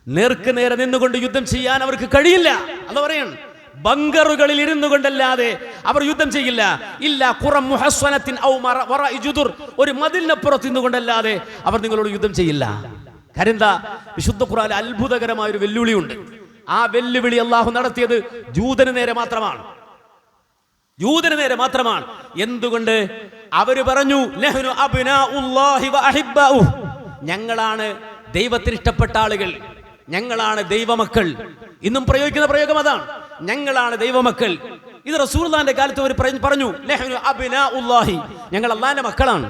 നേർക്ക് നേരെ നിന്നുകൊണ്ട് യുദ്ധം ചെയ്യാൻ അവർക്ക് കഴിയില്ല. അത് പറയാണ്, ബങ്കറുകളിൽ ഇരുന്നു കൊണ്ടല്ലാതെ അവർ യുദ്ധം ചെയ്യില്ല. ഇല്ല ഖുറം മുഹസ്സനത്തിൻ ഔ വറാഇ ജുദുർ. ഒരു മതിലിനപ്പുറത്ത് നിന്നുകൊണ്ടല്ലാതെ അവർ നിങ്ങളോട് യുദ്ധം ചെയ്യില്ല. കാര്യം എന്താ? വിശുദ്ധ ഖുർആനിൽ അത്ഭുതകരമായ ഒരു വെല്ലുവിളിയുണ്ട്. ആ വെല്ലുവിളി അല്ലാഹു നടത്തിയത് ജൂതന് നേരെ മാത്രമാണ്. ജൂതന് നേരെ മാത്രമാണ്. എന്തുകൊണ്ട്? അവര് പറഞ്ഞു, നഹ്നു അബ്നാഉല്ലാഹി വ അഹിബ്ബാഉഹു. ഞങ്ങളാണ് ദൈവത്തിന് ഇഷ്ടപ്പെട്ട ആളുകൾ, ഞങ്ങളാണ് ദൈവമക്കൾ. ഇന്നും പ്രയോഗിക്കുന്ന പ്രയോഗം അതാണ്, ഞങ്ങളാണ് ദൈവമക്കൾ. ഇത് റസൂലുള്ളാഹിന്റെ കാലത്ത് അവർ പറഞ്ഞു, നഹ്നു അബ്നാഉല്ലാഹി, ഞങ്ങൾ അല്ലാഹുവിന്റെ മക്കളാണ്,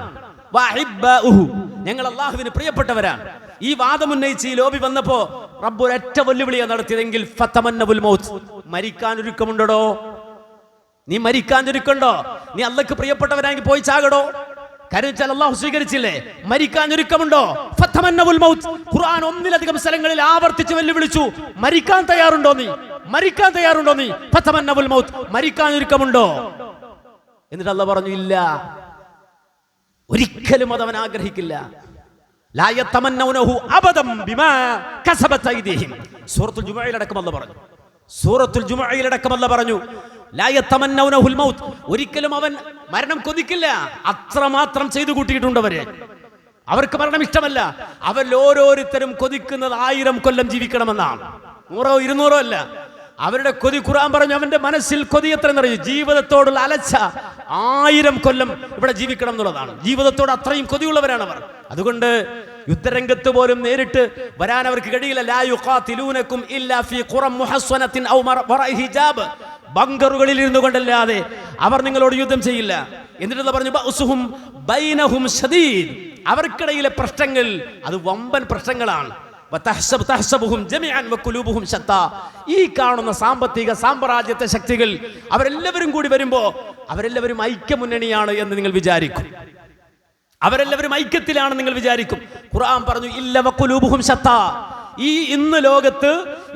വ അഹിബ്ബാഉഹു, ഞങ്ങൾ അല്ലാഹുവിന് പ്രിയപ്പെട്ടവരാണ്. ഈ വാദം ഉന്നയിച്ച് ഈ ലോബി വന്നപ്പോ റബ്ബ് ഒരൊറ്റ വെല്ലുവിളിയാണ് നടത്തിയതെങ്കിൽ ഫതമന്നവുൽ മൗത്ത്. മരിക്കാൻ ഒരുക്കമുണ്ടോ? നീ മരിക്കാൻ ഒരുക്കണ്ടോ? നീ അല്ലാഹ്ക്ക് പ്രിയപ്പെട്ടവരാണെങ്കിൽ പോയി ചാകടോ? കാര്യം അല്ലാഹു സ്വീകരിച്ചില്ലേ? മരിക്കാൻ ഒരുക്കമുണ്ടോ? ഫതമന്നവുൽ മൗത്ത്. ഖുർആൻ ഒന്നിലധികം സ്ഥലങ്ങളിൽ ആവർത്തിച്ച് വെല്ലുവിളിച്ചു, മരിക്കാൻ തയ്യാറുണ്ടോ നീ? മരിക്കാൻ തയ്യാറുണ്ടോ നീ? ഫതമന്നവുൽ മൗത്ത്. മരിക്കാൻ ഒരുക്കമുണ്ടോ? എന്നിട്ട് അല്ലാഹു പറഞ്ഞു, ഇല്ല, ഒരിക്കലും അതവൻ ആഗ്രഹിക്കില്ല. ലാ യതമന്നൗനഹു അബദം ബിമാ കസബത് ഐദിഹിം. സൂറത്തുൽ ജുമുഅയിലടക്കം അല്ലാഹു പറഞ്ഞു. സൂറത്തുൽ ജുമുഅയിലടക്കം അല്ലാഹു പറഞ്ഞു, ലാ യതമന്നൗനഹുൽ മൗത്ത്. ഒരിക്കലും അവൻ മരണം കൊതിക്കില്ല. അത്രമാത്രം ചെയ്തു കൂട്ടിയിട്ടുണ്ട് അവര്. അവർക്ക് മരണം ഇഷ്ടമല്ല. അവരിൽ ഓരോരുത്തരും കൊതിക്കുന്നത് 1000 കൊല്ലം ജീവിക്കണമെന്നാണ്. 100 200 അല്ല. അവരുടെ കൊതി, ഖുർആൻ പറഞ്ഞു, അവന്റെ മനസ്സിൽ കൊതി എത്ര എന്നറിയും? ജീവിതത്തോടുള്ള അലച്ച 1000 കൊല്ലം ഇവിടെ ജീവിക്കണം എന്നുള്ളതാണ്. ജീവിതത്തോട് അത്രയും കൊതിയുള്ളവരാണ് അവർ. അതുകൊണ്ട് യുദ്ധരംഗത്ത് പോലും നേരിട്ട് വരാൻ അവർക്ക് കഴിയില്ല. ലാ യുഖാതിലൂനകും ഇല്ലാ ഫീ ഖുറം മുഹസ്സനത്തിൻ ഔ വറാഇ ഹിജാബ്. ബങ്കറുകളിൽ ഇരുന്നു കൊണ്ടല്ലാതെ അവർ നിങ്ങളോട് യുദ്ധം ചെയ്യില്ല. എന്നിട്ട് പറഞ്ഞു, ബഅസുഹും ബൈനഹും ശദീദ്. അവർക്കിടയിലെ പ്രശ്നങ്ങൾ അത് വമ്പൻ പ്രശ്നങ്ങളാണ്. വതഹ്സബുഹും ജമീഅൻ വഖുലൂബുഹും ശത്താ. ഈ കാണുന്ന സാമ്പത്തിക സാമ്രാജ്യത്തെ ശക്തികൾ അവരെല്ലാവരും കൂടി വരുമ്പോ അവരെല്ലാവരും ഐക്യമുന്നണിയാണ് എന്ന് നിങ്ങൾ വിചാരിക്കും. അവരെല്ലാവരും ഐക്യത്തിലാണ് നിങ്ങൾ വിചാരിക്കും. ഖുർആൻ പറഞ്ഞു, ഇല്ല വഖുലൂബുഹും ശത്താ. ഈ ഇന്ന് ലോകത്ത്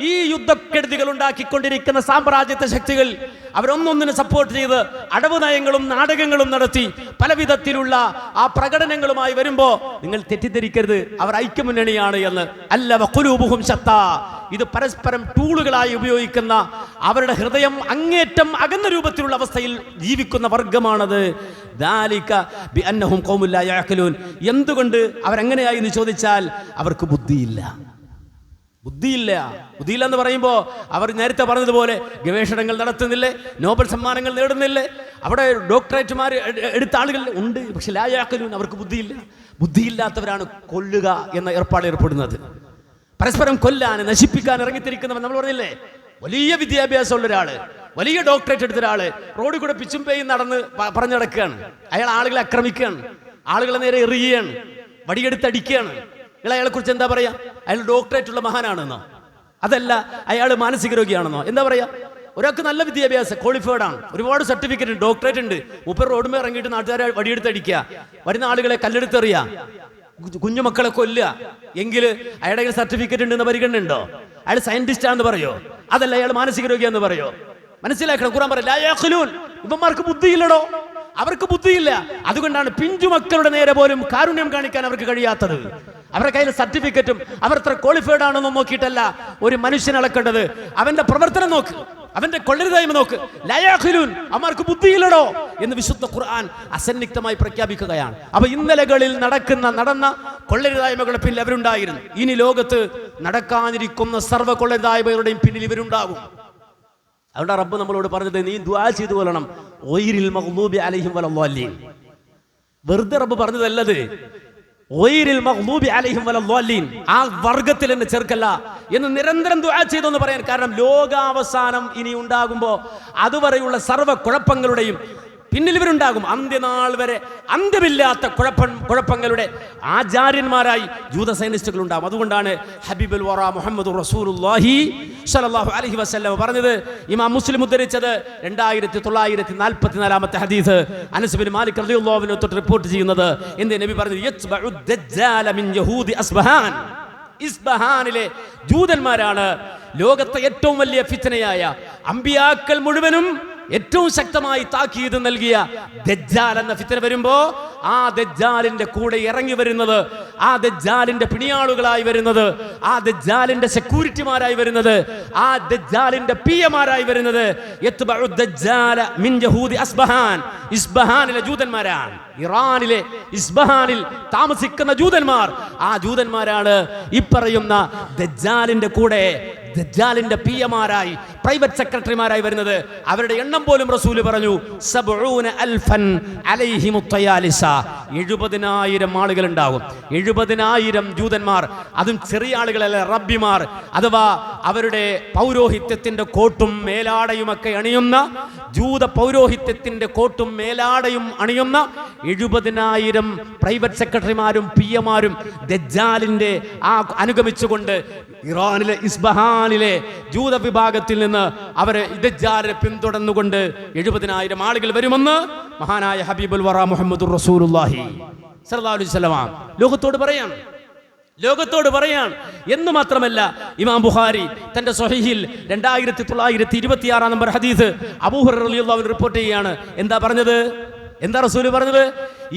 ഈ യുദ്ധക്കെടുതികൾ ഉണ്ടാക്കിക്കൊണ്ടിരിക്കുന്ന സാമ്രാജ്യത്തെ ശക്തികൾ അവരൊന്നൊന്നിനെ സപ്പോർട്ട് ചെയ്ത് അടവ് നയങ്ങളും നാടകങ്ങളും നടത്തി പല വിധത്തിലുള്ള ആ പ്രകടനങ്ങളുമായി വരുമ്പോ നിങ്ങൾ തെറ്റിദ്ധരിക്കരുത്, അവർ ഐക്യമുന്നണിയാണ് എന്ന്. അല്ല വഖുലൂബുഹും ശത്താ. ഇത് പരസ്പരം ടൂളുകളായി ഉപയോഗിക്കുന്ന, അവരുടെ ഹൃദയം അങ്ങേറ്റം അകന്ന രൂപത്തിലുള്ള അവസ്ഥയിൽ ജീവിക്കുന്ന വർഗമാണത്. ദാലിക ബിഅന്നഹും ഖൗമുൻ ലാ യഅഖിലൂൻ. എന്തുകൊണ്ട് അവരങ്ങനെയായി എന്ന് ചോദിച്ചാൽ അവർക്ക് ബുദ്ധിയില്ല. ബുദ്ധിയില്ല എന്ന് പറയുമ്പോൾ അവർ നേരത്തെ പറഞ്ഞതുപോലെ ഗവേഷണങ്ങൾ നടത്തുന്നില്ലേ, നോബൽ സമ്മാനങ്ങൾ നേടുന്നില്ലേ, അവിടെ ഡോക്ടറേറ്റുമാർ എടുത്ത ആളുകൾ ഉണ്ട്. പക്ഷെ ലാ യഅഖിലൂൻ, അവർക്ക് ബുദ്ധിയില്ല. ബുദ്ധിയില്ലാത്തവരാണ് കൊല്ലുക എന്ന ഏർപ്പാട് ഏർപ്പെടുന്നത്. പരസ്പരം കൊല്ലാൻ, നശിപ്പിക്കാൻ ഇറങ്ങിത്തിരിക്കുന്നവർ. നമ്മൾ പറഞ്ഞില്ലേ, വലിയ വിദ്യാഭ്യാസമുള്ള ഒരാള്, വലിയ ഡോക്ടറേറ്റ് എടുത്ത ഒരാള് റോഡിൽ കൂടെ പിച്ചും പേയും നടന്ന് പറഞ്ഞു നടക്കുകയാണ്. അയാൾ ആളുകളെ ആക്രമിക്കുകയാണ്, ആളുകളെ നേരെ എറിയുകയാണ്, വടിയെടുത്തടിക്കുകയാണ്. അയാളെ കുറിച്ച് എന്താ പറയാ? അയാൾ ഡോക്ടറേറ്റ് ഉള്ള മഹാനാണെന്നോ? അതല്ല, അയാൾ മാനസിക രോഗിയാണെന്നോ? എന്താ പറയാ? ഒരാൾക്ക് നല്ല വിദ്യാഭ്യാസം, ക്വാളിഫൈഡ് ആണ്, ഒരുപാട് സർട്ടിഫിക്കറ്റ് ഉണ്ട്, ഡോക്ടറേറ്റ് ഉണ്ട്. മുപ്പത് റോഡുമേ ഇറങ്ങിയിട്ട് നാട്ടുകാരെ വടിയെടുത്തടിക്കുക, വരുന്ന ആളുകളെ കല്ലെടുത്തെറിയുക, കുഞ്ഞുമക്കളെ കൊല്ലുക. എങ്കിൽ അയാളുടെ സർട്ടിഫിക്കറ്റ് ഉണ്ടെന്ന് പരിഗണന ഉണ്ടോ? അയാൾ സയന്റിസ്റ്റ് ആണെന്ന് പറയോ? അതല്ല, അയാൾ മാനസിക രോഗിയാന്ന് പറയോ? മനസ്സിലാക്കണം. ഖുർആൻ പറയും, ലാ യഅഖിലൂൻ. ഇവന്മാർക്ക് ബുദ്ധിയില്ലടോ. അവർക്ക് ബുദ്ധിയില്ല. അതുകൊണ്ടാണ് പിഞ്ചുമക്കളുടെ നേരെ പോലും കാരുണ്യം കാണിക്കാൻ അവർക്ക് കഴിയാത്തത്. അവരുടെ കയ്യിൽ സർട്ടിഫിക്കറ്റും അവർ എത്ര ക്വാളിഫൈഡ് ആണെന്നും നോക്കിയിട്ടല്ല ഒരു മനുഷ്യനെ അളക്കേണ്ടത്. അവന്റെ പ്രവർത്തനം നോക്ക്, അവന്റെ കൊള്ളരുതായ്മ നോക്ക്. ലയാഖിലൂൻ, അവർക്ക് ബുദ്ധിയില്ലടോ എന്ന് വിശുദ്ധ ഖുർആൻ അസന്നിഗ്ധമായി പ്രഖ്യാപിക്കുകയാണ്. അപ്പൊ ഇന്നലകളിൽ നടന്ന കൊള്ളരുതായ്മകളുടെ പിന്നിൽ അവരുണ്ടായിരുന്നു. ഇനി ലോകത്ത് നടക്കാനിരിക്കുന്ന സർവ്വ കൊള്ളരുതായ്മകളുടെയും പിന്നിൽ ഇവരുണ്ടാകും. അതുകൊണ്ട് റബ്ബ് നമ്മളോട് പറഞ്ഞത്, നീ ദുആ ചെയ്തു കൊള്ളണം, ഗൈറിൽ മഗ്ദൂബി അലൈഹിം വലദ്ദാലിൻ. വെറുതെ റബ്ബ് പറഞ്ഞതല്ലത്. ഗൈറിൽ മഗ്ദൂബി അലൈഹിം വലദ്ദാലിൻ, ആ വർഗത്തിൽ എന്നെ ചേർക്കല്ല എന്ന് നിരന്തരം ദുആ ചെയ്തെന്ന് പറയാൻ കാരണം, ലോകാവസാനം ഇനി ഉണ്ടാകുമ്പോൾ അതുവരെയുള്ള സർവ്വ കുഴപ്പങ്ങളുടെയും പിന്നിൽ ഇവരുണ്ടാകും. അന്ത്യനാൾ വരെ അന്ത്യമില്ലാത്ത കുഴപ്പങ്ങളുടെ ആചാര്യന്മാരായി ജൂത സൈനിസ്റ്റുകൾ ഉണ്ടാകും. അതുകൊണ്ടാണ് ഹബീബുൽ വറ മുഹമ്മദ് റസൂലുള്ളാഹി സ്വല്ലല്ലാഹു അലൈഹി വസല്ലം പറഞ്ഞത്, ഇമാം മുസ്ലിം ഉദ്ധരിച്ചത് 2944 ഹദീസ്, അനസ് ബിൻ മാലിക് റളിയല്ലാഹു അൻഹു തൊട്ട് റിപ്പോർട്ട് ചെയ്യുന്നത്. എന്ത് നബി പറഞ്ഞത്, യത്ബഉ ദജ്ജാല മിൻ യഹൂദി അസ്ബഹാൻ. ഇസ്ബഹാനിലെ ജൂതന്മാരാണ് ലോകത്തെ ഏറ്റവും വലിയ ഫിത്നയായ, അമ്പിയാക്കൾ മുഴുവനും ഏറ്റവും ശക്തമായി താക്കീത് നൽകിയ ദജ്ജാൽ എന്ന ഫിത്ന വരുമ്പോ ആ ദജ്ജാലിന്റെ കൂടെ ഇറങ്ങി വരുന്നത്, ആ ദജ്ജാലിന്റെ പിണിയാളുകളായി വരുന്നത്, ആ ദജ്ജാലിന്റെ സെക്യൂരിറ്റിമാരായി വരുന്നത്, ആ ദജ്ജാലിന്റെ പിയമാരായി വരുന്നത് യത്ബഉ ദജ്ജാല മിൻ യഹൂദി അസ്ബഹാൻ, ഇസ്ബഹാനിലെ ജൂതന്മാരാണ്. ഇറാനിലെ ഇസ്ബഹാനിൽ താമസിക്കുന്ന ജൂതന്മാർ, ആ ജൂതന്മാരാണ് ഈ പറയുന്ന ദജ്ജാലിന്റെ കൂടെ, ദജ്ജാലിന്റെ പിയമാരായി, പ്രൈവറ്റ് സെക്രട്ടറിമാരായി വരുന്നത്. അവരുടെ എണ്ണം പോലും റസൂല് പറഞ്ഞു 70,000 അലൈഹിമുത് തയാലിസ, 70,000 ആളുകൾ ഉണ്ടാകും. 70,000 ജൂതന്മാർ, അതും ചെറിയ ആളുകളല്ല, റബ്ബിമാർ, അഥവാ അവരുടെ പൗരോഹിത്യത്തിന്റെ കോട്ടും മേലാടയുമൊക്കെ അണിയുന്ന, ജൂത പൗരോഹിത്യത്തിന്റെ കോട്ടും മേലാടയും അണിയുന്ന 70,000 പ്രൈവറ്റ് സെക്രട്ടറിമാരും പിയമാരും ദജ്ജാലിന്റെ ആ അനുഗമിച്ചുകൊണ്ട് ഇറാനിലെ ഇസ്ബഹാനിലെ ജൂത വിഭാഗത്തിൽ നിന്ന് അവരെ ദജ്ജാലിനെ പിന്തുടർന്നുകൊണ്ട് 70,000 ആളുകൾ വരുമെന്ന് മഹാനായ ഹബീബുൽ വറ മുഹമ്മദുർ റസൂലുള്ളാഹി സ്വല്ലല്ലാഹു അലൈഹി വസല്ലം ലോകത്തോട് പറയാൻ എന്ന് മാത്രമല്ല, ഇമാം ബുഖാരി തന്റെ സ്വഹീഹിൽ 2926 നമ്പർ ഹദീസ് അബൂ ഹുറൈറ റളിയല്ലാഹു അൻഹു റിപ്പോർട്ട് ചെയ്യുകയാണ്. എന്താ പറഞ്ഞത്? എന്താ റസൂല് പറഞ്ഞത്?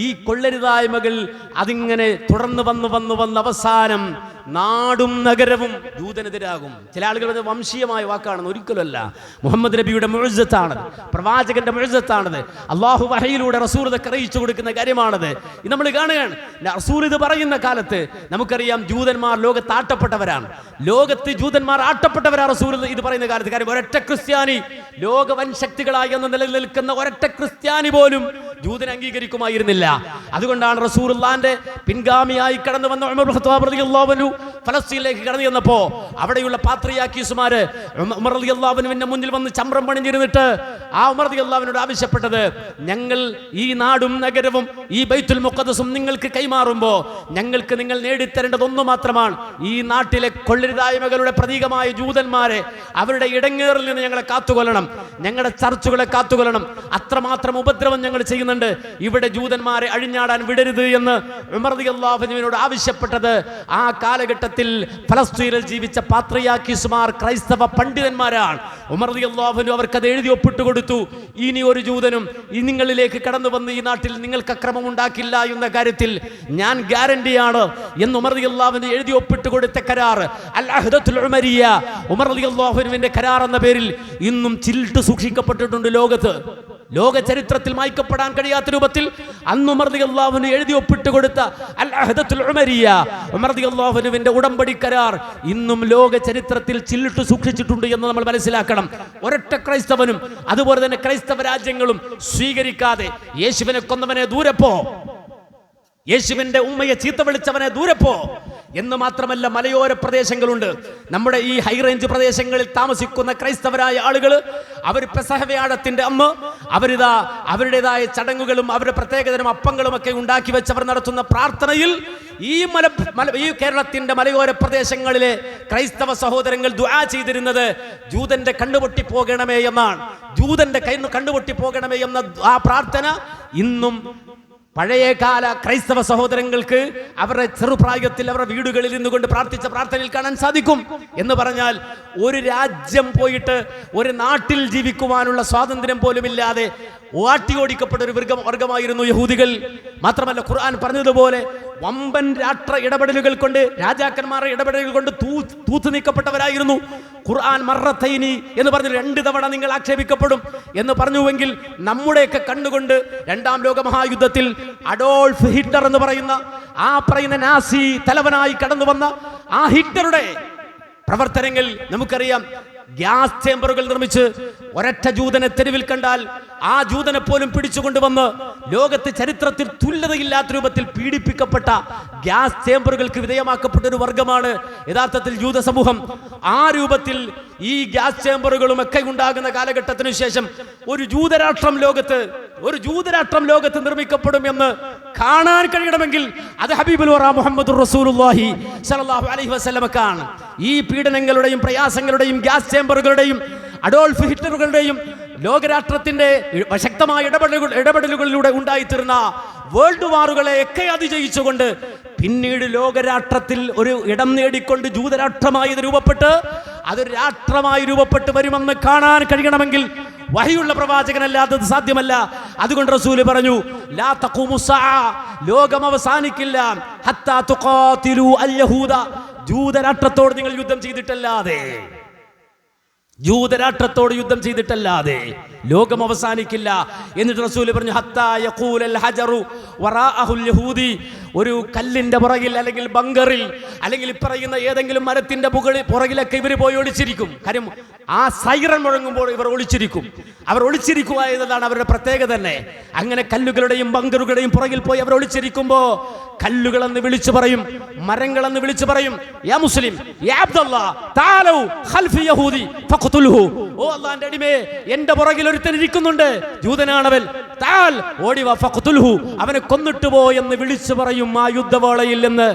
ഈ കൊള്ളരുതായ്മകൾ അതിങ്ങനെ തുടർന്ന് വന്ന് അവസാനം നാടും നഗരവും ജൂതനെതിരാകും. ചില ആളുകൾ വംശീയമായ വാക്കാണെന്ന്, ഒരിക്കലുമല്ല. മുഹമ്മദ് നബിയുടെ മുഅ്ജിസത്താണത്, പ്രവാചകന്റെ മുഅ്ജിസത്താണത്, അള്ളാഹു വഹയിലൂടെ റസൂൽ അറിയിച്ചു കൊടുക്കുന്ന കാര്യമാണത്. ഇത് നമ്മൾ കാണുകയാണ്. റസൂൽ ഇത് പറയുന്ന കാലത്ത് നമുക്കറിയാം ജൂതന്മാർ ലോകത്ത് ആട്ടപ്പെട്ടവരാണ്. ലോകത്ത് ജൂതന്മാർ ആട്ടപ്പെട്ടവരാണ് റസൂൽ ഇത് പറയുന്ന കാലത്ത്. കാര്യം ഒരൊറ്റ ക്രിസ്ത്യാനി, ലോകവൻ ശക്തികളായി എന്ന് നിലനിൽക്കുന്ന ഒരൊറ്റ ക്രിസ്ത്യാനി പോലും ജൂതനെ അംഗീകരിക്കുമായിരുന്നില്ല. അതുകൊണ്ടാണ് റസൂലുള്ളാഹിന്റെ പിൻഗാമിയായി കടന്നു വന്ന ഉമർ ഇബ്നു ഖത്താബ് റളിയല്ലാഹു അൻഹു ഫലസ്തീനിലേക്ക് കടന്നു ചെന്നപ്പോ അവിടെയുള്ള പാത്രിയാർക്കീസുമാര് ഉമർ റളിയല്ലാഹു അൻഹുവിന്റെ മുന്നിൽ വന്ന് ചമ്രം പണിഞ്ഞിരുന്നിട്ട് ആ ഉമർ റളിയല്ലാഹു അൻഹുവിനോട് ആവശ്യപ്പെട്ടത്, ഞങ്ങൾ ഈ നാടും നഗരവും ഈ ബൈത്തുൽ മുഖദ്ദസും നിങ്ങൾക്ക് കൈമാറുമ്പോൾ ഞങ്ങൾക്ക് നിങ്ങൾ നേടിത്തരേണ്ടതൊന്നു മാത്രമാണ്, ഈ നാട്ടിലെ കൊള്ളരുതായ്മകളുടെ പ്രതീകമായ ജൂതന്മാരെ, അവരുടെ ഇടങ്ങേറിൽ നിന്ന് ഞങ്ങളെ കാത്തുകൊള്ളണം, ഞങ്ങളുടെ ചർച്ചുകളെ കാത്തുകൊള്ളണം. അത്രമാത്രം ഉപദ്രവം ഞങ്ങൾ ചെയ്യുന്നുണ്ട്, ഇവിടെ ജൂതന്മാരെ അഴിഞ്ഞാടാൻ വിടരുത് എന്ന് ഉമർ റളിയല്ലാഹു അൻഹുവിനോട് ആവശ്യപ്പെട്ടത് ആ കാലഘട്ടത്തിൽ ഫലസ്തീനിൽ ജീവിച്ച പാത്രിയാർക്കീസുമാർ, ക്രൈസ്തവ പണ്ഡിതന്മാരാണ്. ഉമർ റളിയല്ലാഹു അൻഹു അവർക്കത് എഴുതി ഒപ്പിട്ട് കൊടുത്തു. ഇനി ഒരു ജൂതനും നിങ്ങളിലേക്ക് കടന്നു വന്ന് ഈ നാട്ടിൽ നിങ്ങൾക്ക് അക്രമം ഉണ്ടാക്കില്ല എന്ന കാര്യത്തിൽ ഞാൻ ഗ്യാരണ്ടിയാണ് എന്ന് ഉമർ റളിയല്ലാഹു അൻഹു എഴുതി ഒപ്പിട്ട് കൊടുത്ത കരാർ അൽ അഹ്ദത്തുൽ ഉമരിയ, ഉമർ റളിയല്ലാഹു അൻഹുവിന്റെ കരാർ എന്ന പേരിൽ ഇന്നും ചിൽട്ട് സൂക്ഷിക്കപ്പെട്ടിട്ടുണ്ട് ലോകത്ത്. ലോക ചരിത്രത്തിൽ മായ്ക്കപ്പെടാൻ കഴിയാത്ത രൂപത്തിൽ അന്ന് ഉമർ റളിയല്ലാഹു അൻഹു എഴുതി ഒപ്പിട്ട് കൊടുത്ത അൽ അഹ്ദത്തുൽ ഉമരിയ, ഉമർ റളിയല്ലാഹു അൻഹുവിന്റെ ഉടമ്പടി കരാർ ഇന്നും ലോക ചരിത്രത്തിൽ ചില്ലിട്ട് സൂക്ഷിച്ചിട്ടുണ്ട് എന്ന് നമ്മൾ മനസ്സിലാക്കണം. ഒരൊറ്റ ക്രൈസ്തവനും അതുപോലെ തന്നെ ക്രൈസ്തവ രാജ്യങ്ങളും സ്വീകരിക്കാതെ യേശുവിനെ കൊന്നവനെ ദൂരെ പോ, യേശുവിന്റെ ഉമ്മയെ ചീത്ത വിളിച്ചവനെ ദൂരെ പോ എന്ന് മാത്രമല്ല, മലയോര പ്രദേശങ്ങളുണ്ട്, നമ്മുടെ ഈ ഹൈ റേഞ്ച് പ്രദേശങ്ങളിൽ താമസിക്കുന്ന ക്രൈസ്തവരായ ആളുകൾ, അവർ പെസഹ വ്യാഴത്തിന്റെ അന്ന് അവരിതാ അവരുടേതായ ചടങ്ങുകളും അവരുടെ പ്രത്യേകതരം അപ്പങ്ങളും ഒക്കെ ഉണ്ടാക്കി വെച്ചവർ നടത്തുന്ന പ്രാർത്ഥനയിൽ ഈ കേരളത്തിന്റെ മലയോര പ്രദേശങ്ങളിലെ ക്രൈസ്തവ സഹോദരങ്ങൾ ദുആ ചെയ്തിരുന്നത് ജൂതന്റെ കണ്ണുപൊട്ടി പോകണമേ എന്നാണ്. ജൂതന്റെ കണ്ണുപൊട്ടി പോകണമേ എന്ന ആ പ്രാർത്ഥന ഇന്നും പഴയകാല ക്രൈസ്തവ സഹോദരങ്ങൾക്ക് അവരുടെ ചെറുപ്രായത്തിൽ അവരുടെ വീടുകളിൽ നിന്നുകൊണ്ട് പ്രാർത്ഥിച്ച പ്രാർത്ഥനയിൽ കാണാൻ സാധിക്കും. എന്ന് പറഞ്ഞാൽ ഒരു രാജ്യം പോയിട്ട് ഒരു നാട്ടിൽ ജീവിക്കുവാനുള്ള സ്വാതന്ത്ര്യം പോലുമില്ലാതെ ഓടിക്കപ്പെട്ട ഒരു വർഗമായിരുന്നു യഹൂദികൾ. മാത്രമല്ല ഖുർആൻ പറഞ്ഞതുപോലെ വമ്പൻ രാഷ്ട്ര ഇടപെടലുകൾ കൊണ്ട്, രാജാക്കന്മാരുടെ ഇടപെടലുകൾ കൊണ്ട് തൂത്ത് നീക്കപ്പെട്ടവരായിരുന്നു. ഖുർആൻ മറത്തൈനി എന്ന് പറഞ്ഞു 2 തവണ നിങ്ങൾ ആക്ഷേപിക്കപ്പെടും എന്ന് പറഞ്ഞുവെങ്കിൽ നമ്മുടെയൊക്കെ കണ്ണുകൊണ്ട് 2ാം ലോക മഹായുദ്ധത്തിൽ അഡോൾഫ് ഹിറ്റ്ലർ എന്ന് പറയുന്ന നാസി തലവനായി കടന്നു വന്ന ആ ഹിറ്റ്ലറുടെ പ്രവർത്തനങ്ങൾ നമുക്കറിയാം. ഗ്യാസ് ചേമ്പറുകൾ നിർമ്മിച്ച് ഒരൊറ്റ ജൂതനെ തെരുവിൽ കണ്ടാൽ ആ ജൂതനെ പോലും പിടിച്ചുകൊണ്ടുവന്ന് ലോകത്ത് ചരിത്രത്തിൽ തുല്യതയില്ലാത്ത രൂപത്തിൽ പീഡിപ്പിക്കപ്പെട്ട ഗ്യാസ് ചേമ്പറുകൾക്ക് വിധേയമാക്കപ്പെട്ട ഒരു വർഗമാണ് യഥാർത്ഥത്തിൽ ജൂത സമൂഹം. ആ രൂപത്തിൽ ഈ ഗ്യാസ് ചേമ്പറുകളും ഒക്കെ ഉണ്ടാകുന്ന കാലഘട്ടത്തിനു ശേഷം ഒരു ജൂതരാഷ്ട്രം ലോകത്ത് നിർമ്മിക്കപ്പെടും എന്ന് കാണാൻ കഴിയണമെങ്കിൽ അത് ഹബീബുൽ വറ മുഹമ്മദുർ റസൂലുള്ളാഹി സ്വല്ലല്ലാഹു അലൈഹി വസല്ലമക്കാണ്. ഈ പീഡനങ്ങളുടെയും പ്രയാസങ്ങളുടെയും ഗ്യാസ് ചേമ്പറുകളുടെയും അഡോൾഫ് ഹിറ്റ്ലറുകളുടെയും ലോകരാഷ്ട്രത്തിന്റെ ശക്തമായ ഇടപെടലുകളിലൂടെ ഉണ്ടായിത്തീർന്ന വേൾഡ് വാറുകളെ ഒക്കെ അതിജയിച്ചുകൊണ്ട് പിന്നീട് ലോകരാഷ്ട്രത്തിൽ ഒരു ഇടം നേടിക്കൊണ്ട് ജൂതരാഷ്ട്രമായി രൂപപ്പെട്ട് അതൊരു രാഷ്ട്രമായി രൂപപ്പെട്ട് വരുമെന്ന് കാണാൻ കഴിയണമെങ്കിൽ വഹിയുള്ള പ്രവാചകനല്ലാത്തത് സാധ്യമല്ല. അതുകൊണ്ട് റസൂല് പറഞ്ഞു, ലാ തഖൂമു സഅ, ലോകം അവസാനിക്കില്ല, ഹത്താ തുഖാതിലു അൽ യഹൂദ, ജൂതരാഷ്ട്രത്തോട് നിങ്ങൾ യുദ്ധം ചെയ്തിട്ടല്ലാതെ ലോകം അവസാനിക്കില്ല. എന്നിട്ട് റസൂല് പറഞ്ഞു, ഹത്താ യഖൂലൽ ഹജറു വറാഅഹുൽ യഹൂദി, ഒരു കല്ലിന്റെ പുറകിൽ അല്ലെങ്കിൽ ബങ്കറിൽ അല്ലെങ്കിൽ പറയുന്ന ഏതെങ്കിലും മരത്തിന്റെ പുറകിലൊക്കെ ഇവർ പോയി ഒളിച്ചിരിക്കും. കാര്യം ആ സൈറൻ മുഴങ്ങുമ്പോൾ ഇവർ ഒളിച്ചിരിക്കും. അവർ ഒളിച്ചിരിക്കുക എന്നതാണ് അവരുടെ പ്രത്യേകത തന്നെ. അങ്ങനെ കല്ലുകളുടെയും ബങ്കറുകളുടെയും പുറകിൽ പോയി അവർ ഒളിച്ചിരിക്കുമ്പോ കല്ലുകളെന്ന് വിളിച്ചു പറയും, മരങ്ങളെന്ന് വിളിച്ചു പറയും, യാ മുസ്ലിം യാ അബ്ദുല്ലാ തആലൂ ഖൽഫി യഹൂദി ഫഖ്തുൽഹു, ഓ അല്ലാഹുവിന്റെ അടിമേ, എന്റെ പുറകിൽ ഒരുത്തൻ ഇരിക്കുന്നുണ്ട്, ജൂതനാണവൻ, തആൽ ഓടി വാ ഫഖ്തുൽഹു, അവനെ കൊന്നിട്ട് പോ എന്ന് വിളിച്ചു പറയും ആ യുദ്ധവേളയിൽ എന്ന്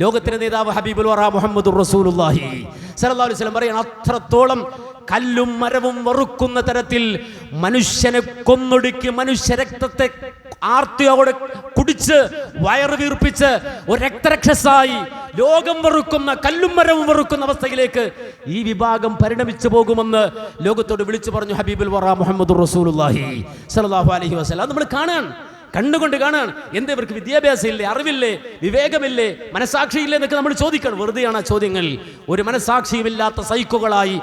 ലോകത്തിന്റെ നേതാവ് ഹബീബുൽ വറ മുഹമ്മദുർ റസൂലുള്ളാഹി സ്വല്ലല്ലാഹു അലൈഹി വസല്ലം പറയാണ്. അത്രത്തോളം കല്ലും മരവും വെറുക്കുന്ന തരത്തിൽ മനുഷ്യനെ കൊന്നൊടുക്കി മനുഷ്യരക്തത്തെ ആർത്തിയോടെ കുടിച്ച് വയറ് വീർപ്പിച്ച് ഒരു രക്തരക്ഷസായി ലോകം വെറുക്കുന്ന കല്ലും മരവും വെറുക്കുന്ന അവസ്ഥയിലേക്ക് ഈ വിഭാഗം പരിണമിച്ചു പോകുമെന്ന് ലോകത്തോട് വിളിച്ചു പറഞ്ഞു ഹബീബുൽ വറ മുഹമ്മദുർ റസൂലുള്ളാഹി സ്വല്ലല്ലാഹു അലൈഹി വസല്ലം. അത് നമ്മൾ കണ്ണുകൊണ്ട് കാണാൻ. എന്താ ഇവർക്ക് വിദ്യാഭ്യാസം ഇല്ലേ, അറിവില്ലേ, വിവേകമില്ലേ, മനസാക്ഷിയില്ലേ എന്നൊക്കെ നമ്മൾ ചോദിക്കണം. വെറുതെയാണ് ആ ചോദ്യങ്ങൾ. ഒരു മനസാക്ഷിയുമില്ലാത്ത സൈക്കോകളായി